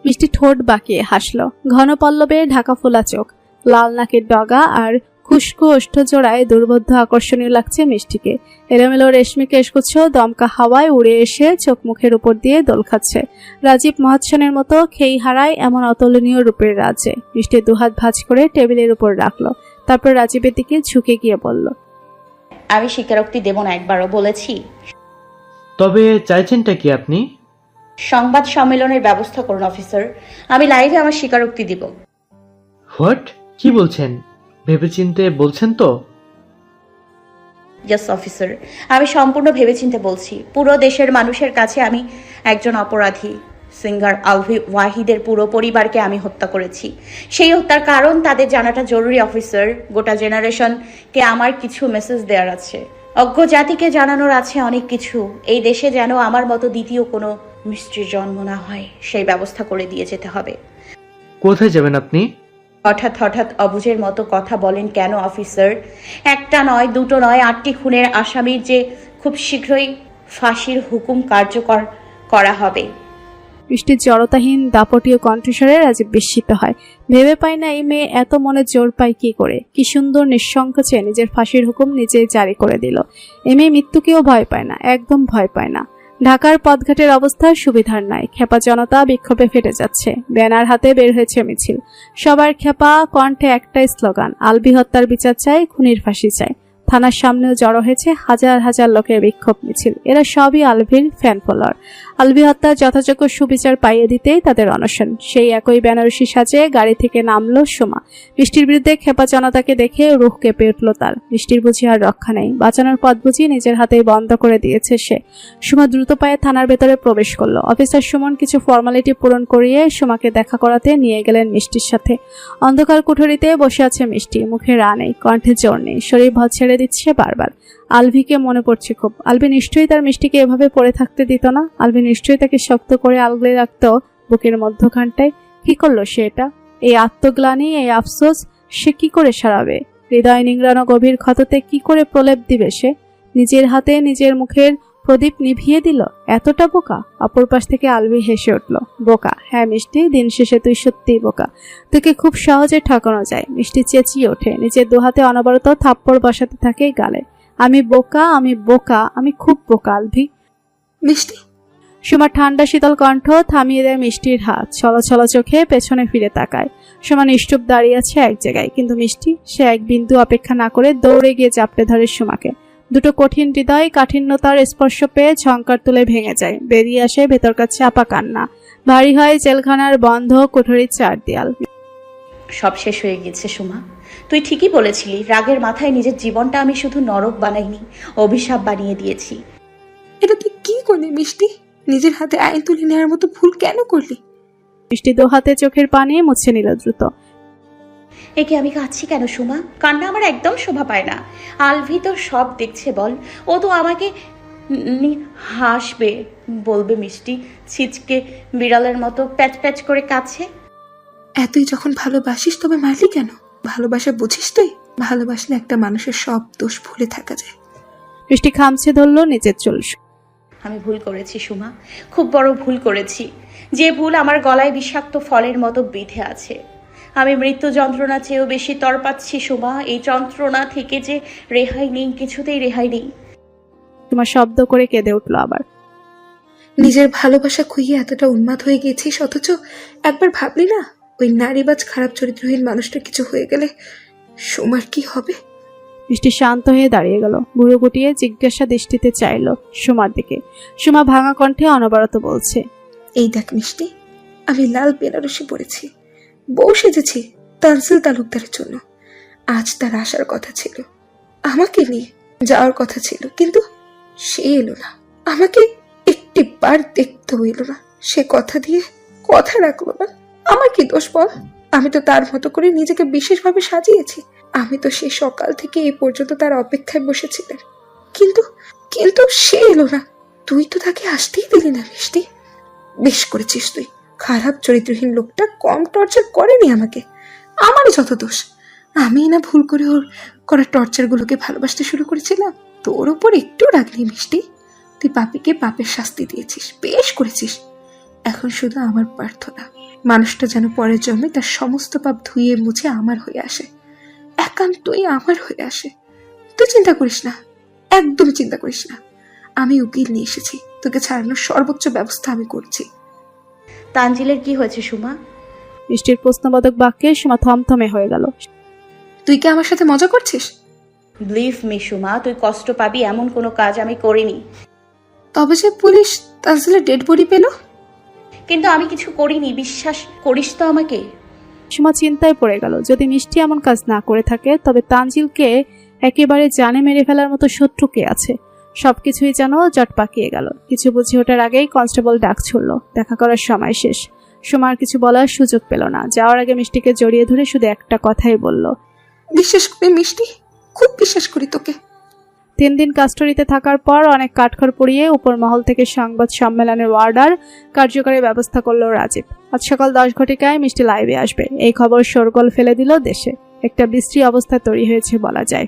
মিষ্টি ঠোঁট বাঁকিয়ে হাসল। ঘন পল্লবে ঢাকা ফোলা চোখ, লাল নাকের ডগা আর খুশকো ওষ্ঠ জোড়ায় দুর্বোধ্য আকর্ষণীয় লাগছে মিষ্টিকে। এলোমেলো রেশমি কেশগুচ্ছ দমকা হাওয়ায় উড়ে এসে চোখ মুখের উপর দিয়ে দোল খাচ্ছে। রাজীব মহাৎসনের মতো খেই হারায় এমন অতুলনীয় রূপের রাজ্যে। মিষ্টি দুহাত ভাঁজ করে টেবিলের উপর রাখলো, তারপর রাজীবের দিকে ঝুঁকে গিয়ে বলল, আমি স্বীকারোক্তি দেব না, একবারও বলেছি। তবে চাইছেনটা কি আপনি? সংবাদ সম্মেলনের ব্যবস্থা করুন অফিসার, আমি লাইভে আমার স্বীকারোক্তি দিব। হোয়াট? কি বলছেন? ভেবেচিন্তে বলছেন তো? ইয়েস অফিসার, আমি সম্পূর্ণ ভেবেচিন্তে বলছি। পুরো দেশের মানুষের কাছে আমি একজন অপরাধী। সিঙ্গার আলভি ওয়াহিদের পুরো পরিবারকে আমি হত্যা করেছি। সেই হত্যার কারণ তাদের জানাটা জরুরি অফিসার। গোটা জেনারেশনকে আমার কিছু মেসেজ দেওয়ার আছে, অজ্ঞ জাতিকে জানানোর আছে অনেক কিছু। এই দেশে যেন আমার মতো দ্বিতীয় কোনো মিস্ট্রির জন্ম না হয়, সেই ব্যবস্থা করে দিয়ে যেতে হবে। কোথায় যাবেন আপনি? হঠাৎ অবুঝের মতো কথা বলেন কেন অফিসার? একটা নয়, দুটো নয়, 8টি খুনের আসামির যে খুব শীঘ্রই ফাঁসির হুকুম কার্যকর করা হবে। বৃষ্টির জড়তাহীন দাপটীয় কণ্ঠস্বরে রাজীব বিস্মিত হয়। ভেবে পায় না এই মেয়ে এত মনে জোর পায় কি করে। কি সুন্দর নিঃসংকোচে নিজের ফাঁসির হুকুম নিজে জারি করে দিল। এই মেয়ে মৃত্যুকেও ভয় পায় না, একদম ভয় পায় না। ঢাকার পথঘাটের অবস্থা সুবিধার নাই। খেপা জনতা বিক্ষোভে ফেটে যাচ্ছে। ব্যানার হাতে বের হয়েছে মিছিল। সবার খেপা কণ্ঠে একটাই স্লোগান, আলভি হত্যার বিচার চাই, খুনির ফাঁসি চাই। থানার সামনেও জড়ো হয়েছে হাজার হাজার লোকের বিক্ষোভ মিছিল। এরা সবই আলভির ফ্যান ফলোয়ার। আলভি হত্যার যথাযোগ্য সুবিচার পাইয়ে দিতেই তাদের অনশন। সেই একই বেনারসি সাজে গাড়ি থেকে নামলো সুমা। বৃষ্টির বিরুদ্ধে খেপা জনতাকে দেখে রুখ কেঁপে উঠল তার। বৃষ্টির বুঝি আর রক্ষা নেই। বাঁচানোর পথ বুঝি নিজের হাতেই বন্ধ করে দিয়েছে সে। সুমা দ্রুত পায়ে থানার ভেতরে প্রবেশ করলো। অফিসার সুমন কিছু ফর্মালিটি পূরণ করিয়ে সুমাকে দেখা করাতে নিয়ে গেলেন মিষ্টির সাথে। অন্ধকার কুঠুরিতে বসে আছে মিষ্টি, মুখে রা নেই, কণ্ঠে জোর নেই, শরীর ভর ছেড়ে দিচ্ছে বারবার। আলভিকে মনে পড়ছে খুব। আলভি নিশ্চয়ই তার মিষ্টিকে এভাবে পড়ে থাকতে দিত না। আলভি নিশ্চয়ই তাকে শক্ত করে আগলে রাখতো বুকের মধ্যখানটায়। কি করলো সে এটা? এই আত্মগ্লানি, এই আফসোস সে কি করে সারাবে? হৃদয় নিংড়ানো গভীর ক্ষততে কি করে প্রলেপ দিবে সে? নিজের হাতে নিজের মুখের প্রদীপ নিভিয়ে দিল। এতটা বোকা? অপর পাশ থেকে আলভি হেসে উঠল। বোকা? হ্যাঁ মিষ্টি, দিন শেষে তুই সত্যিই বোকা। তোকে খুব সহজে ঠকানো যায়। মিষ্টি চেঁচিয়ে ওঠে, নিজের দুহাতে অনবরত থাপ্পড় বসাতে থাকে গালে। আমি বোকা, আমি বোকা, আমি খুব বোকা আলভি। মিষ্টি। সুমা ঠান্ডা শীতল কণ্ঠ থামিয়ে দেয় মিষ্টির হাত। ছলছল চোখে পেছনে ফিরে তাকায়। সুমা নিশ্চুপ দাঁড়িয়ে আছে এক জায়গায়, কিন্তু মিষ্টি সে এক বিন্দু অপেক্ষা না করে দৌড়ে গিয়ে চাপড়ে ধরে সুমাকে। দুটো কঠিন হৃদয় কাঠিন্যতার স্পর্শ পেয়ে ঝংকার তুলে ভেঙে যায়। বেরিয়ে আসে ভেতরকার চাপা কান্না। ভারী হয় জেলখানার বন্ধ কুঠুরির চার দেয়াল। সব শেষ হয়ে গেছে সুমা। তুই ঠিকই বলেছিলি, রাগের মাথায় নিজের জীবনটা আমি শুধু নরক বানাইনি, অভিশাপ বানিয়ে দিয়েছি। এটা তুই কি করলি মিষ্টি? নিজের হাতে আইন তুলে নেওয়ার মতো ভুল কেন করলি? মিষ্টি দোহাতে চোখের পানি মুছে নিল দ্রুত। একে আমি কাঁদছি কেন সুমা? কান্না আমার একদম শোভা পায় না। আলভি তো সব দেখছে বল, ও তো আমাকে হাসবে, বলবে মিষ্টি ছিচকে বিড়ালের মতো প্যাচ প্যাচ করে কাছে। এতই যখন ভালোবাসিস তবে মারলি কেন? ভালোবাসা বুঝিস তুই? ভালোবাসলে একটা মানুষের সব দোষ ভুলে থাকা যায়। মিষ্টি খামছে ধরল নিজের চুল। আমি ভুল করেছি সুমা, খুব বড় ভুল করেছি, যে ভুল আমার গলায় বিষাক্ত ফলের মতো বেঁধে আছে। আমি মৃত্যু যন্ত্রণা চেয়েও বেশি তড়পাচ্ছি সুমা। এই যন্ত্রণা থেকে যে রেহাই নেই, কিছুতেই রেহাই নেই। তোমার শব্দ করে কেঁদে উঠলো আবার। নিজের ভালোবাসা খুইয়ে এতটা উন্মাদ হয়ে গেছিস, অথচ একবার ভাবলি না ওই নারীবাজ খারাপ চরিত্রহীন মানুষটা কিছু হয়ে গেলে সুমার কি হবে? মিষ্টি শান্ত হয়ে দাঁড়িয়ে গেল, বুড়ো গুটিয়ে জিজ্ঞাসা দৃষ্টিতে চাইল সুমার দিকে। সুমা ভাঙা কণ্ঠে অনবরত বলছে, এই দেখ মিষ্টি, আমি লাল বেনারসি পরেছি, বউ সেজেছি তানজিল তালুকদারের জন্য। আজ তার আসার কথা ছিল, আমাকে নিয়ে যাওয়ার কথা ছিল, কিন্তু সে এলো না। আমাকে একটি বার দেখতেও এলো না। সে কথা দিয়ে কথা রাখলো না। আমার কি দোষ বল? আমি তো তার মতো করে নিজেকে বিশেষভাবে সাজিয়েছি। আমি তো সে সকাল থেকে এই পর্যন্ত তার অপেক্ষায় বসেছিলেন, কিন্তু কিন্তু সে এলো না। তুই তো তাকে আসতেই দিলি না মিষ্টি। বেশ করেছিস তুই। খারাপ চরিত্রহীন লোকটা কম টর্চার করেনি আমাকে, আমারই যত দোষ। আমি না ভুল করে ওর করা টর্চার গুলোকে ভালোবাসতে শুরু করেছিলাম। তোর উপর একটু রাগলি মিষ্টি। তুই পাপীকে পাপের শাস্তি দিয়েছিস, বেশ করেছিস। এখন শুধু আমার প্রার্থনা, মানুষটা যেন পরের জন্মে তার সমস্ত পাপ ধুয়ে মুছে আমার হয়ে আসে, একান্তই আমার হয়ে আসে। তুই চিন্তা করিস না, একদম চিন্তা করিস না। আমি উকিল নিয়ে এসেছি, তোকে ছাড়ানোর সর্বোচ্চ ব্যবস্থা আমি করছি। তানজিলের কি হয়েছে সুমা? মিষ্টির প্রশ্নবোধক বাক্যে সুমা থমথমে হয়ে গেল। তুই কি আমার সাথে মজা করছিস? বিলিভ মি সুমা, তুই কষ্ট পাবি এমন কোনো কাজ আমি করিনি। তবে যে পুলিশ তানজিলের ডেড বডি পেল। কিন্তু আমি কিছু করিনি, বিশ্বাস করিস তো আমাকে। সুমা চিন্তায় পড়ে গেল, যদি মিষ্টি এমন কাজ না করে থাকে তবে তানজিলকে একেবারে জানে মেরে ফেলার মতো শত্রু কে আছে? সবকিছুই যেন জট পাকিয়ে গেল। কিছু বুঝে ওঠার আগেই কনস্টেবল ডাক ছুড়ল। দেখা করার সময় শেষ। সুমার কিছু বলার সুযোগ পেল না। যাওয়ার আগে মিষ্টিকে জড়িয়ে ধরে শুধু একটা কথাই বলল, বিশ্বাস করি মিষ্টি, খুব বিশ্বাস করি তোকে। 3 দিন কাস্টডিতে থাকার পর অনেক কাঠখড় পুড়িয়ে উপর মহল থেকে সংবাদ সম্মেলনের অর্ডার কার্যকরী ব্যবস্থা করলো রাজীব। আজ সকাল 10 ঘটিকায় মিষ্টি লাইভে আসবে। এই খবর শোরগোল ফেলে দিল দেশে। একটা বিশ্রী অবস্থা তৈরি হয়েছে বলা যায়।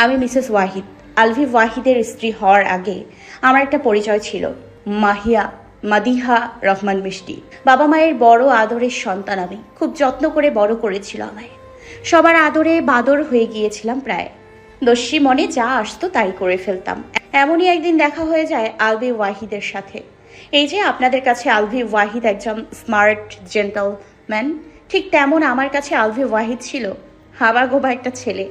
আমি মিসেস ওয়াহিদ, আলভি ওয়াহিদের স্ত্রী হওয়ার আগে আমার একটা পরিচয় ছিল, মাদিহা রহমান মিষ্টি। বাবা মায়ের বড় আদরের সন্তান আমি। খুব যত্ন করে বড় করেছিল আমায়। সবার আদরে বাদর হয়ে গিয়েছিলাম প্রায়। দস্যি মনে যা আসতো তাই করে ফেলতাম। এমনই একদিন দেখা হয়ে যায় আলভি ওয়াহিদের সাথে। এই যে আপনাদের কাছে আলভি ওয়াহিদ একজন স্মার্ট জেন্টলম্যান, ঠিক তেমন আমার কাছে আলভি ওয়াহিদ ছিল হাবাগোবা একটা ছেলে।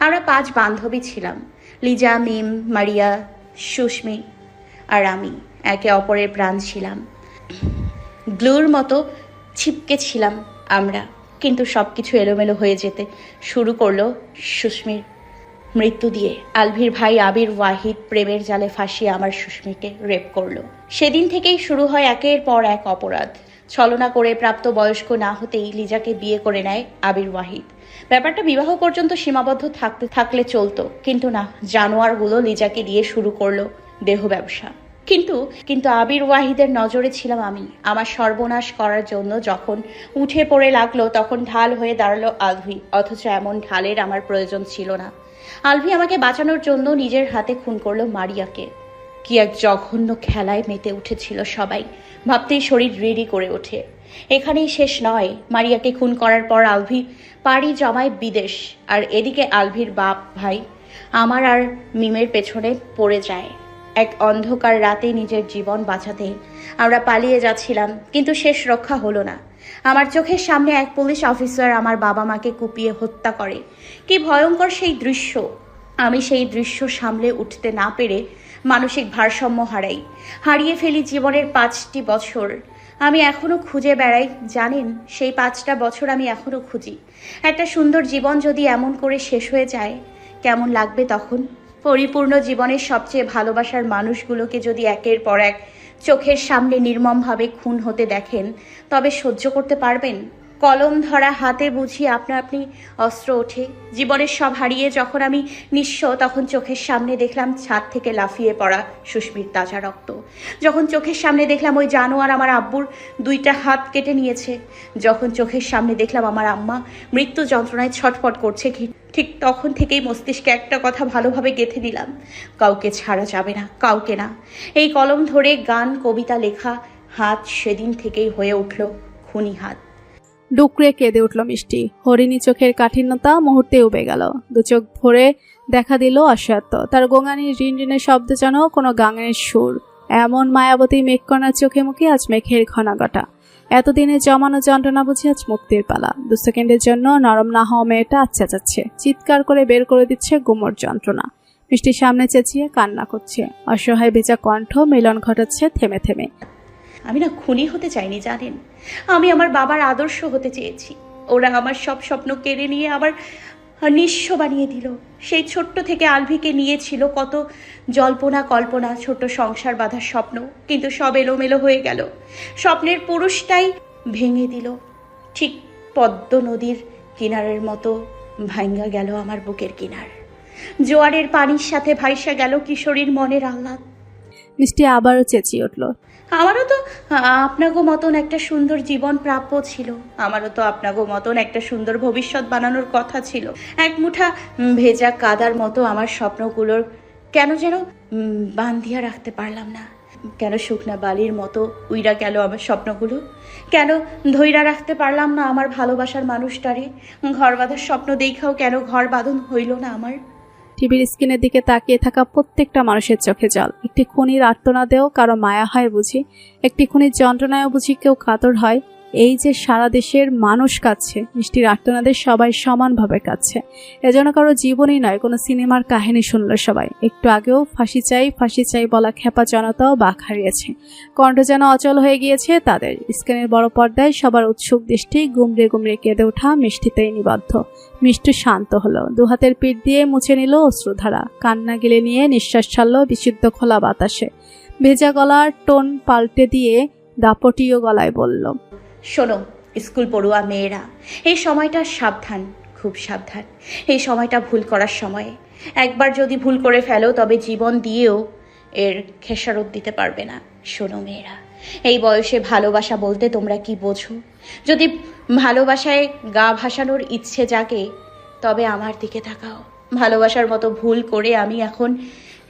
আমরা 5 বান্ধবী ছিলাম, লিজা, মিম, মারিয়া, সুস্মি আর আমি। একে অপরের প্রাণ ছিলাম, গ্লুর মতো ছিপকে ছিলাম আমরা। কিন্তু সবকিছু এলোমেলো হয়ে যেতে শুরু করলো সুস্মির মৃত্যু দিয়ে। আলভির ভাই আবির ওয়াহিদ প্রেমের জালে ফাঁসিয়ে আমার সুস্মিকে রেপ করলো। সেদিন থেকেই শুরু হয় একের পর এক অপরাধ। ছলনা করে প্রাপ্ত বয়স্ক না হতেই লিজাকে বিয়ে করে নেয় আবির ওয়াহিদ। ব্যাপারটা বিবাহ পর্যন্ত সীমাবদ্ধ থাকলে চলতো, কিন্তু না, জানোয়ারগুলো লিজাকে দিয়ে শুরু করলো দেহ ব্যবসা। কিন্তু আবির ওয়াহিদের নজরে ছিলাম আমি। আমার সর্বনাশ করার জন্য যখন উঠে পড়ে লাগলো তখন ঢাল হয়ে দাঁড়ালো আলভি। অথচ এমন ঢালের আমার প্রয়োজন ছিল না। আলভি আমাকে বাঁচানোর জন্য নিজের হাতে খুন করলো মারিয়াকে। কি এক জঘন্য খেলায় মেতে উঠেছিল সবাই, ভাবতেই শরীর রেডি করে ওঠে। এখানেই শেষ নয়। মারিয়াকে খুন করার পর আলভি পাড়ি জমায় বিদেশ, আর এদিকে আলভির বাপ ভাই আমার আর মিমের পেছনে পড়ে যায়। এক অন্ধকার রাতে নিজের জীবন বাঁচাতে আমরা পালিয়ে যাচ্ছিলাম, কিন্তু শেষ রক্ষা হলো না। আমার চোখের সামনে এক পুলিশ অফিসার আমার বাবা মাকে কুপিয়ে হত্যা করে। কি ভয়ঙ্কর সেই দৃশ্য! আমি সেই দৃশ্য সামলে উঠতে না পেরে মানসিক ভারসাম্য হারিয়ে ফেলি জীবনের 5টি বছর। আমি এখনো খুঁজে বেড়াই, জানেন, সেই 5টা বছর আমি এখনো খুঁজি। একটা সুন্দর জীবন যদি এমন করে শেষ হয়ে যায় কেমন লাগবে তখন? পরিপূর্ণ জীবনের সবচেয়ে ভালোবাসার মানুষগুলোকে যদি একের পর এক চোখের সামনে নির্মমভাবে খুন হতে দেখেন, তবে সহ্য করতে পারবেন? কলম ধরা হাতে বুঝি আপনি অস্ত্র ওঠে। জীবনের সব হারিয়ে যখন আমি নিঃস্ব, তখন চোখের সামনে দেখলাম ছাদ থেকে লাফিয়ে পড়া সুস্মির তাজা রক্ত। যখন চোখের সামনে দেখলাম ওই জানোয়ার আমার আব্বুর 2টা হাত কেটে নিয়েছে। যখন চোখের সামনে দেখলাম আমার আম্মা মৃত্যু যন্ত্রণায় ছটফট করছে, ঠিক তখন থেকেই মস্তিষ্কে একটা কথা ভালোভাবে গেঁথে দিলাম, কাউকে ছাড়া যাবে না, কাউকে না। এই কলম ধরে গান কবিতা লেখা হাত সেদিন থেকেই হয়ে উঠল খুনি হাত। ডুকরে কেঁদে উঠল মিষ্টি। হরিণী চোখের কাঠিন্যতা মুহূর্তে উবে গেল। দু চোখ ভরে দেখা দিল অসহায়ত্ব। তার গোঙানির রিনরিনের শব্দ যেন কোনো গানের সুর। এমন মায়াবতী মেঘকণার চোখে মুখে আজ মেঘের ঘনাঘটা। এতদিনে জমানো যন্ত্রণা বুঝি আজ মুক্তির পালা। 2 সেকেন্ডের জন্য নরম না হওয়া মেয়েটা আজ চেঁচাচ্ছে, চিৎকার করে বের করে দিচ্ছে গুমোট যন্ত্রণা। মিষ্টির সামনে চেঁচিয়ে কান্না করছে, অসহায় ভেজা কণ্ঠ মিলন ঘটাচ্ছে থেমে থেমে। আমি না খুনি হতে চাইনি জানেন, আমি আমার বাবার আদর্শ হতে চেয়েছি। ওরা আমার সব স্বপ্ন কেড়ে নিয়ে আবার নিঃস্ব বানিয়ে দিল। সেই ছোট্ট থেকে আলভিকে নিয়েছিল কত জল্পনা কল্পনা, ছোট সংসার বাঁধার স্বপ্ন, কিন্তু সব এলোমেলো হয়ে গেল। স্বপ্নের পুরুষটাই ভেঙে দিল। ঠিক পদ্ম নদীর কিনারের মতো ভাঙ্গা গেল আমার বুকের কিনার। জোয়ারের পানির সাথে ভাইসা গেল কিশোরীর মনের আহ্লাদ। মিষ্টি আবারও চেঁচিয়ে উঠল, আমারও তো আপনাগো মতন একটা সুন্দর জীবন প্রাপ্য ছিল। আমারও তো আপনাগো মতন একটা সুন্দর ভবিষ্যৎ বানানোর কথা ছিল। এক মুঠা ভেজা কাদার মতো আমার স্বপ্নগুলোর কেন যেন বান্ধিয়া রাখতে পারলাম না। কেন শুকনা বালির মতো উইরা গেল আমার স্বপ্নগুলো? কেন ধইরা রাখতে পারলাম না আমার ভালোবাসার মানুষটারে? ঘর বাঁধার স্বপ্ন দেখাও কেন ঘর বাঁধন হইল না আমার? টিভির স্ক্রিনের দিকে তাকিয়ে থাকা প্রত্যেকটা মানুষের চোখে জল। একটি খুনির আর্তনাদেও কারো মায়া হয় বুঝি? একটি খুনির যন্ত্রণায়ও বুঝি কেউ কাতর হয়? এই যে সারা দেশের মানুষ কাঁদছে, মিষ্টির আর্তনাদের সবাই সমানভাবে কাঁদছে। এজন্য কারো জীবনই নয়, কোনো সিনেমার কাহিনী শুনল সবাই। একটু আগেও ফাঁসি চাই বলা খেপা জনতাও বাক হারিয়েছে। কণ্ঠ যেন অচল হয়ে গিয়েছে তাদের। স্ক্রিনের বড় পর্দায় সবার উৎসুক দৃষ্টি গুমড়ে গুমড়ে কেঁদে ওঠা মিষ্টিতেই নিবদ্ধ। মিষ্টি শান্ত হলো, 2 হাতের পিঠ দিয়ে মুছে নিল অশ্রুধারা। কান্না গিলে নিয়ে নিঃশ্বাস ছাড়ল বিশুদ্ধ খোলা বাতাসে। ভেজা গলার টোন পাল্টে দিয়ে দাপটীয় গলায় বলল, শোনো স্কুল পড়ুয়া মেয়েরা, এই সময়টা সাবধান, খুব সাবধান। এই সময়টা ভুল করার সময়। একবার যদি ভুল করে ফেলো তবে জীবন দিয়েও এর খেসারত দিতে পারবে না। শোনো মেয়েরা, এই বয়সে ভালোবাসা বলতে তোমরা কি বোঝো? যদি ভালোবাসায় গা ভাসানোর ইচ্ছে জাগে তবে আমার দিকে তাকাও। ভালোবাসার মতো ভুল করে আমি এখন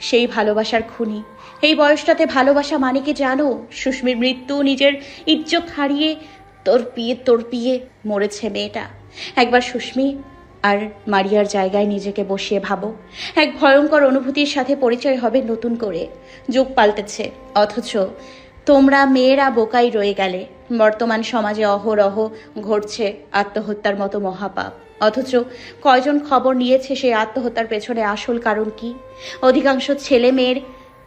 সেই ভালোবাসার খুনি। এই বয়সটাতে ভালোবাসা মানে কি জানো? সুস্মির মৃত্যু, নিজের ইজ্জত হারিয়ে তরপিয়ে মরেছে মেয়েটা। একবার সুস্মি আর মারিয়ার জায়গায় নিজেকে বসিয়ে ভাবো। এক ভয়ঙ্কর অনুভূতির সাথে পরিচয় হবে নতুন করে। যুগ পাল্টেছে, অথচ তোমরা মেয়েরা বোকাই রয়ে গেলে। বর্তমান সমাজে অহরহ ঘটছে আত্মহত্যার মতো মহাপাপ, অথচ কয়জন খবর নিয়েছে সেই আত্মহত্যার পেছনে আসল কারণ কি? অধিকাংশ ছেলে মেয়ের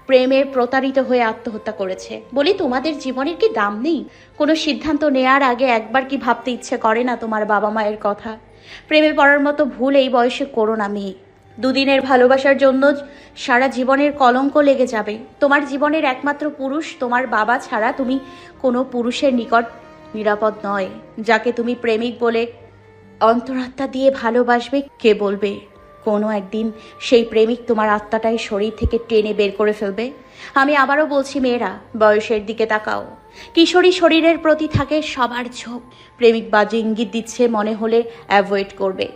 প্রেমে প্রতারিত হয়ে আত্মহত্যা করেছে। বলি, তোমাদের জীবনের কি দাম নেই? কোনো সিদ্ধান্ত নেয়ার আগে একবার কি ভাবতে ইচ্ছে করে না তোমার বাবা মায়ের কথা? প্রেমে পড়ার মতো ভুল এই বয়সে করো না মেয়ে। 2 দিনের ভালোবাসার জন্য সারা জীবনের কলঙ্ক লেগে যাবে। তোমার জীবনের একমাত্র পুরুষ তোমার বাবা ছাড়া তুমি কোনো পুরুষের নিকট নিরাপদ নয়। যাকে তুমি প্রেমিক বলে অন্তরাত্মা দিয়ে ভালোবাসবে, কে বলবে কোনো একদিন সেই প্রেমিক তোমার আত্মাটাই শরীর থেকে টেনে বের করে ফেলবে? আমি আবারও বলছি মেয়েরা, বয়সের দিকে তাকাও। কিশোরী শরীরের প্রতি থাকে সবার ঝোঁক। প্রেমিক বাজে ইঙ্গিত দিচ্ছে মনে হলে অ্যাভয়েড করবে।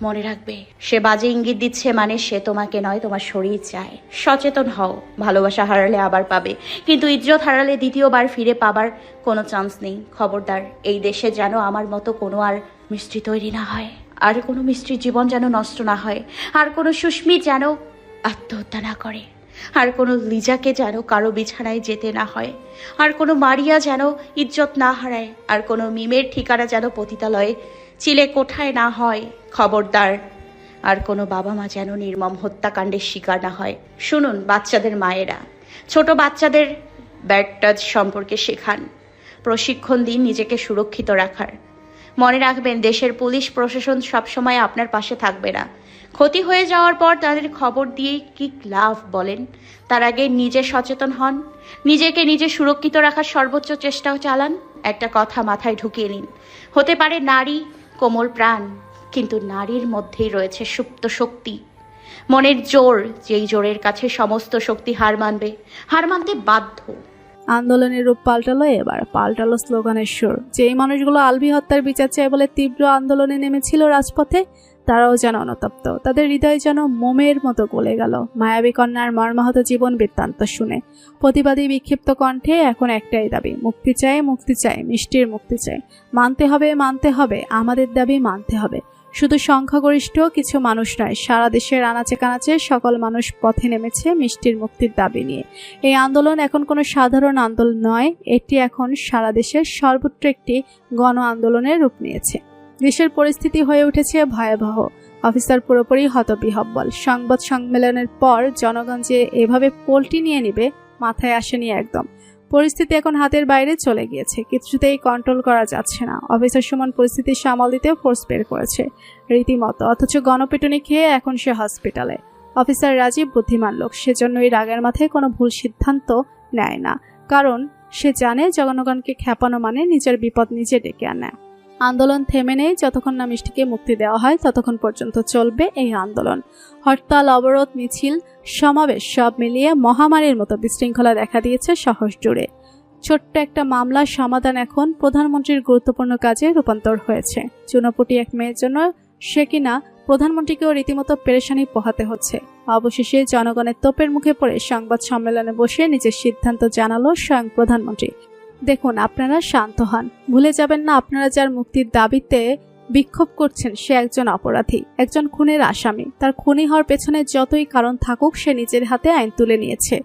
মনে রাখবে, সে বাজে ইঙ্গিত দিচ্ছে মানে সে তোমাকে নয়, তোমার শরীর চায়। সচেতন হও। ভালোবাসা হারালে আবার পাবে, কিন্তু ইজ্জত হারালে দ্বিতীয়বার ফিরে পাবার কোনো চান্স নেই। খবরদার, এই দেশে যেন আমার মতো কোনো আর মিস্ত্রি তৈরি না হয়, আর কোনো মিস্ত্রির জীবন যেন নষ্ট না হয়, আর কোনো সুস্মি যেন আত্মহত্যা না করে, আর কোনো লিজাকে যেন কারো বিছানায় যেতে না হয়, আর কোনো মারিয়া যেন ইজ্জত না হারায়, আর কোনো মিমের ঠিকানা যেন পতিতালয়ে চিলে কোঠায় না হয়। খবরদার, আর কোনো বাবা মা যেন নির্মম হত্যাকাণ্ডের শিকার না হয়। শুনুন বাচ্চাদের মায়েরা, ছোট বাচ্চাদের ব্যাড টাচ সম্পর্কে শেখান, প্রশিক্ষণ দিন নিজেকে সুরক্ষিত রাখার। মনে রাখবেন, দেশের পুলিশ প্রশাসন সবসময় আপনার পাশে থাকবে না। ক্ষতি হয়ে যাওয়ার পর তাদের খবর দিয়ে কি লাভ বলেন? তার আগে নিজে সচেতন হন, নিজেকে নিজে সুরক্ষিত রাখার সর্বোচ্চ চেষ্টাও চালান। একটা কথা মাথায় ঢুকিয়ে নিন, হতে পারে নারী কোমল প্রাণ, কিন্তু নারীর মধ্যেই রয়েছে সুপ্ত শক্তি, মনের জোর, যেই জোরের কাছে সমস্ত শক্তি হার মানবে, হার মানতে বাধ্য। আন্দোলনের রূপ পাল্টালো, এবার পাল্টালো স্লোগানের সুর। যেই মানুষগুলো আলভি হত্যার বিচার চায় বলে তীব্র আন্দোলনে নেমেছিল রাজপথে, তারাও যেন অনুতপ্ত। তাদের হৃদয় যেন মোমের মতো গলে গেল মায়াবী কন্যার মর্মাহত জীবন বৃত্তান্ত শুনে। প্রতিবাদী বিক্ষিপ্ত কণ্ঠে এখন একটাই দাবি, মুক্তি চাই, মুক্তি চাই, মিষ্টির মুক্তি চাই। মানতে হবে, মানতে হবে, আমাদের দাবি মানতে হবে। শুধু সংখ্যাগরিষ্ঠ কিছু মানুষ নয়, সারা দেশের আনাচে কানাচে সকল মানুষ পথে নেমেছে মিষ্টির মুক্তির দাবি নিয়ে। এই আন্দোলন এখন কোনো সাধারণ আন্দোলন নয়, এটি এখন সারা দেশের সর্বত্র একটি গণ আন্দোলনের রূপ নিয়েছে। দেশের পরিস্থিতি হয়ে উঠেছে ভয়াবহ। অফিসার পুরোপুরি হতবিহ্বল। সংবাদ সম্মেলনের পর জনগণ যে এভাবে পোল্টি নিয়ে নিবে মাথায় আসেনি একদম। পরিস্থিতি এখন হাতের বাইরে চলে গিয়েছে, কিছুতেই কন্ট্রোল করা যাচ্ছে না। অফিসার সুমন পরিস্থিতি সামাল দিতে ফোর্স বের করেছে রীতিমতো, অথচ গণপিটুনি খেয়ে এখন সে হসপিটালে। অফিসার রাজীব বুদ্ধিমান লোক, সেজন্যই রাগের মাথায় কোনো ভুল সিদ্ধান্ত নেয় না, কারণ সে জানে জনগণকে খেপানো মানে নিজের বিপদ নিজে ডেকে আনে। আন্দোলন থেমে নেই, যতক্ষণ না মিষ্টিকে মুক্তি দেওয়া হয় ততক্ষণ পর্যন্ত চলবে এই আন্দোলন। হরতাল, অবরোধ, মিছিল, সমাবেশ সব মিলিয়ে মহামারীর মতো বিশৃঙ্খলা দেখা দিয়েছে শহর জুড়ে। ছোট্ট একটা মামলার সমাধান এখন প্রধানমন্ত্রীর গুরুত্বপূর্ণ কাজে রূপান্তর হয়েছে। চুনোপুটি এক মেয়ের জন্য সে কিনা প্রধানমন্ত্রীকেও রীতিমতো পেরেশানি পোহাতে হচ্ছে। অবশেষে জনগণের তোপের মুখে পড়ে সংবাদ সম্মেলনে বসে নিজের সিদ্ধান্ত জানালো স্বয়ং প্রধানমন্ত্রী। দেখুন, আপনারা শান্ত হন, ভুলে যাবেন না আপনারা যার মুক্তির দাবিতে বিক্ষোভ করছেন সে একজন অপরাধী, একজন খুনের আসামি। তার খুনি হওয়ার পেছনে যতই কারণ থাকুক সে নিজের হাতে আইন তুলে নিয়েছে।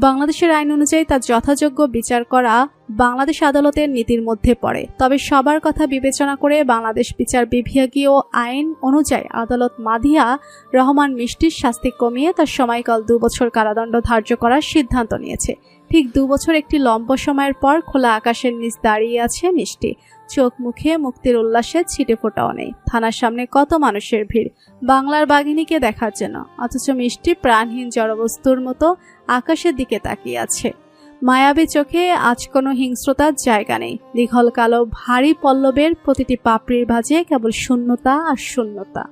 বাংলাদেশের আইন অনুযায়ী তার যথাযোগ্য বিচার করা বাংলাদেশ আদালতের নীতির মধ্যে পড়ে। তবে সবার কথা বিবেচনা করে বাংলাদেশ বিচার বিভাগীয় আইন অনুযায়ী আদালত মাধিয়া রহমান মিষ্টির শাস্তি কমিয়ে তার সময়কাল 2 বছর কারাদণ্ড ধার্য করার সিদ্ধান্ত নিয়েছে। ঠিক 2 বছর একটি লম্বা সময়ের পর খোলা আকাশের নিচ দাঁড়িয়ে আছে মিষ্টি। চোখ মুখে মুক্তির উল্লাসে ছিটে ফোটাও নেই। থানার সামনে কত মানুষের ভিড় বাংলার বাঘিনীকে দেখার জন্য, অথচ মিষ্টি প্রাণহীন জড়বস্তুর মতো আকাশের দিকে তাকিয়ে আছে। মায়াবী চোখে আজ কোনো হিংস্রতার জায়গা নেই। দীঘল কালো ভারী পল্লবের প্রতিটি পাপড়ির ভাঁজে কেবল শূন্যতা আর শূন্যতা।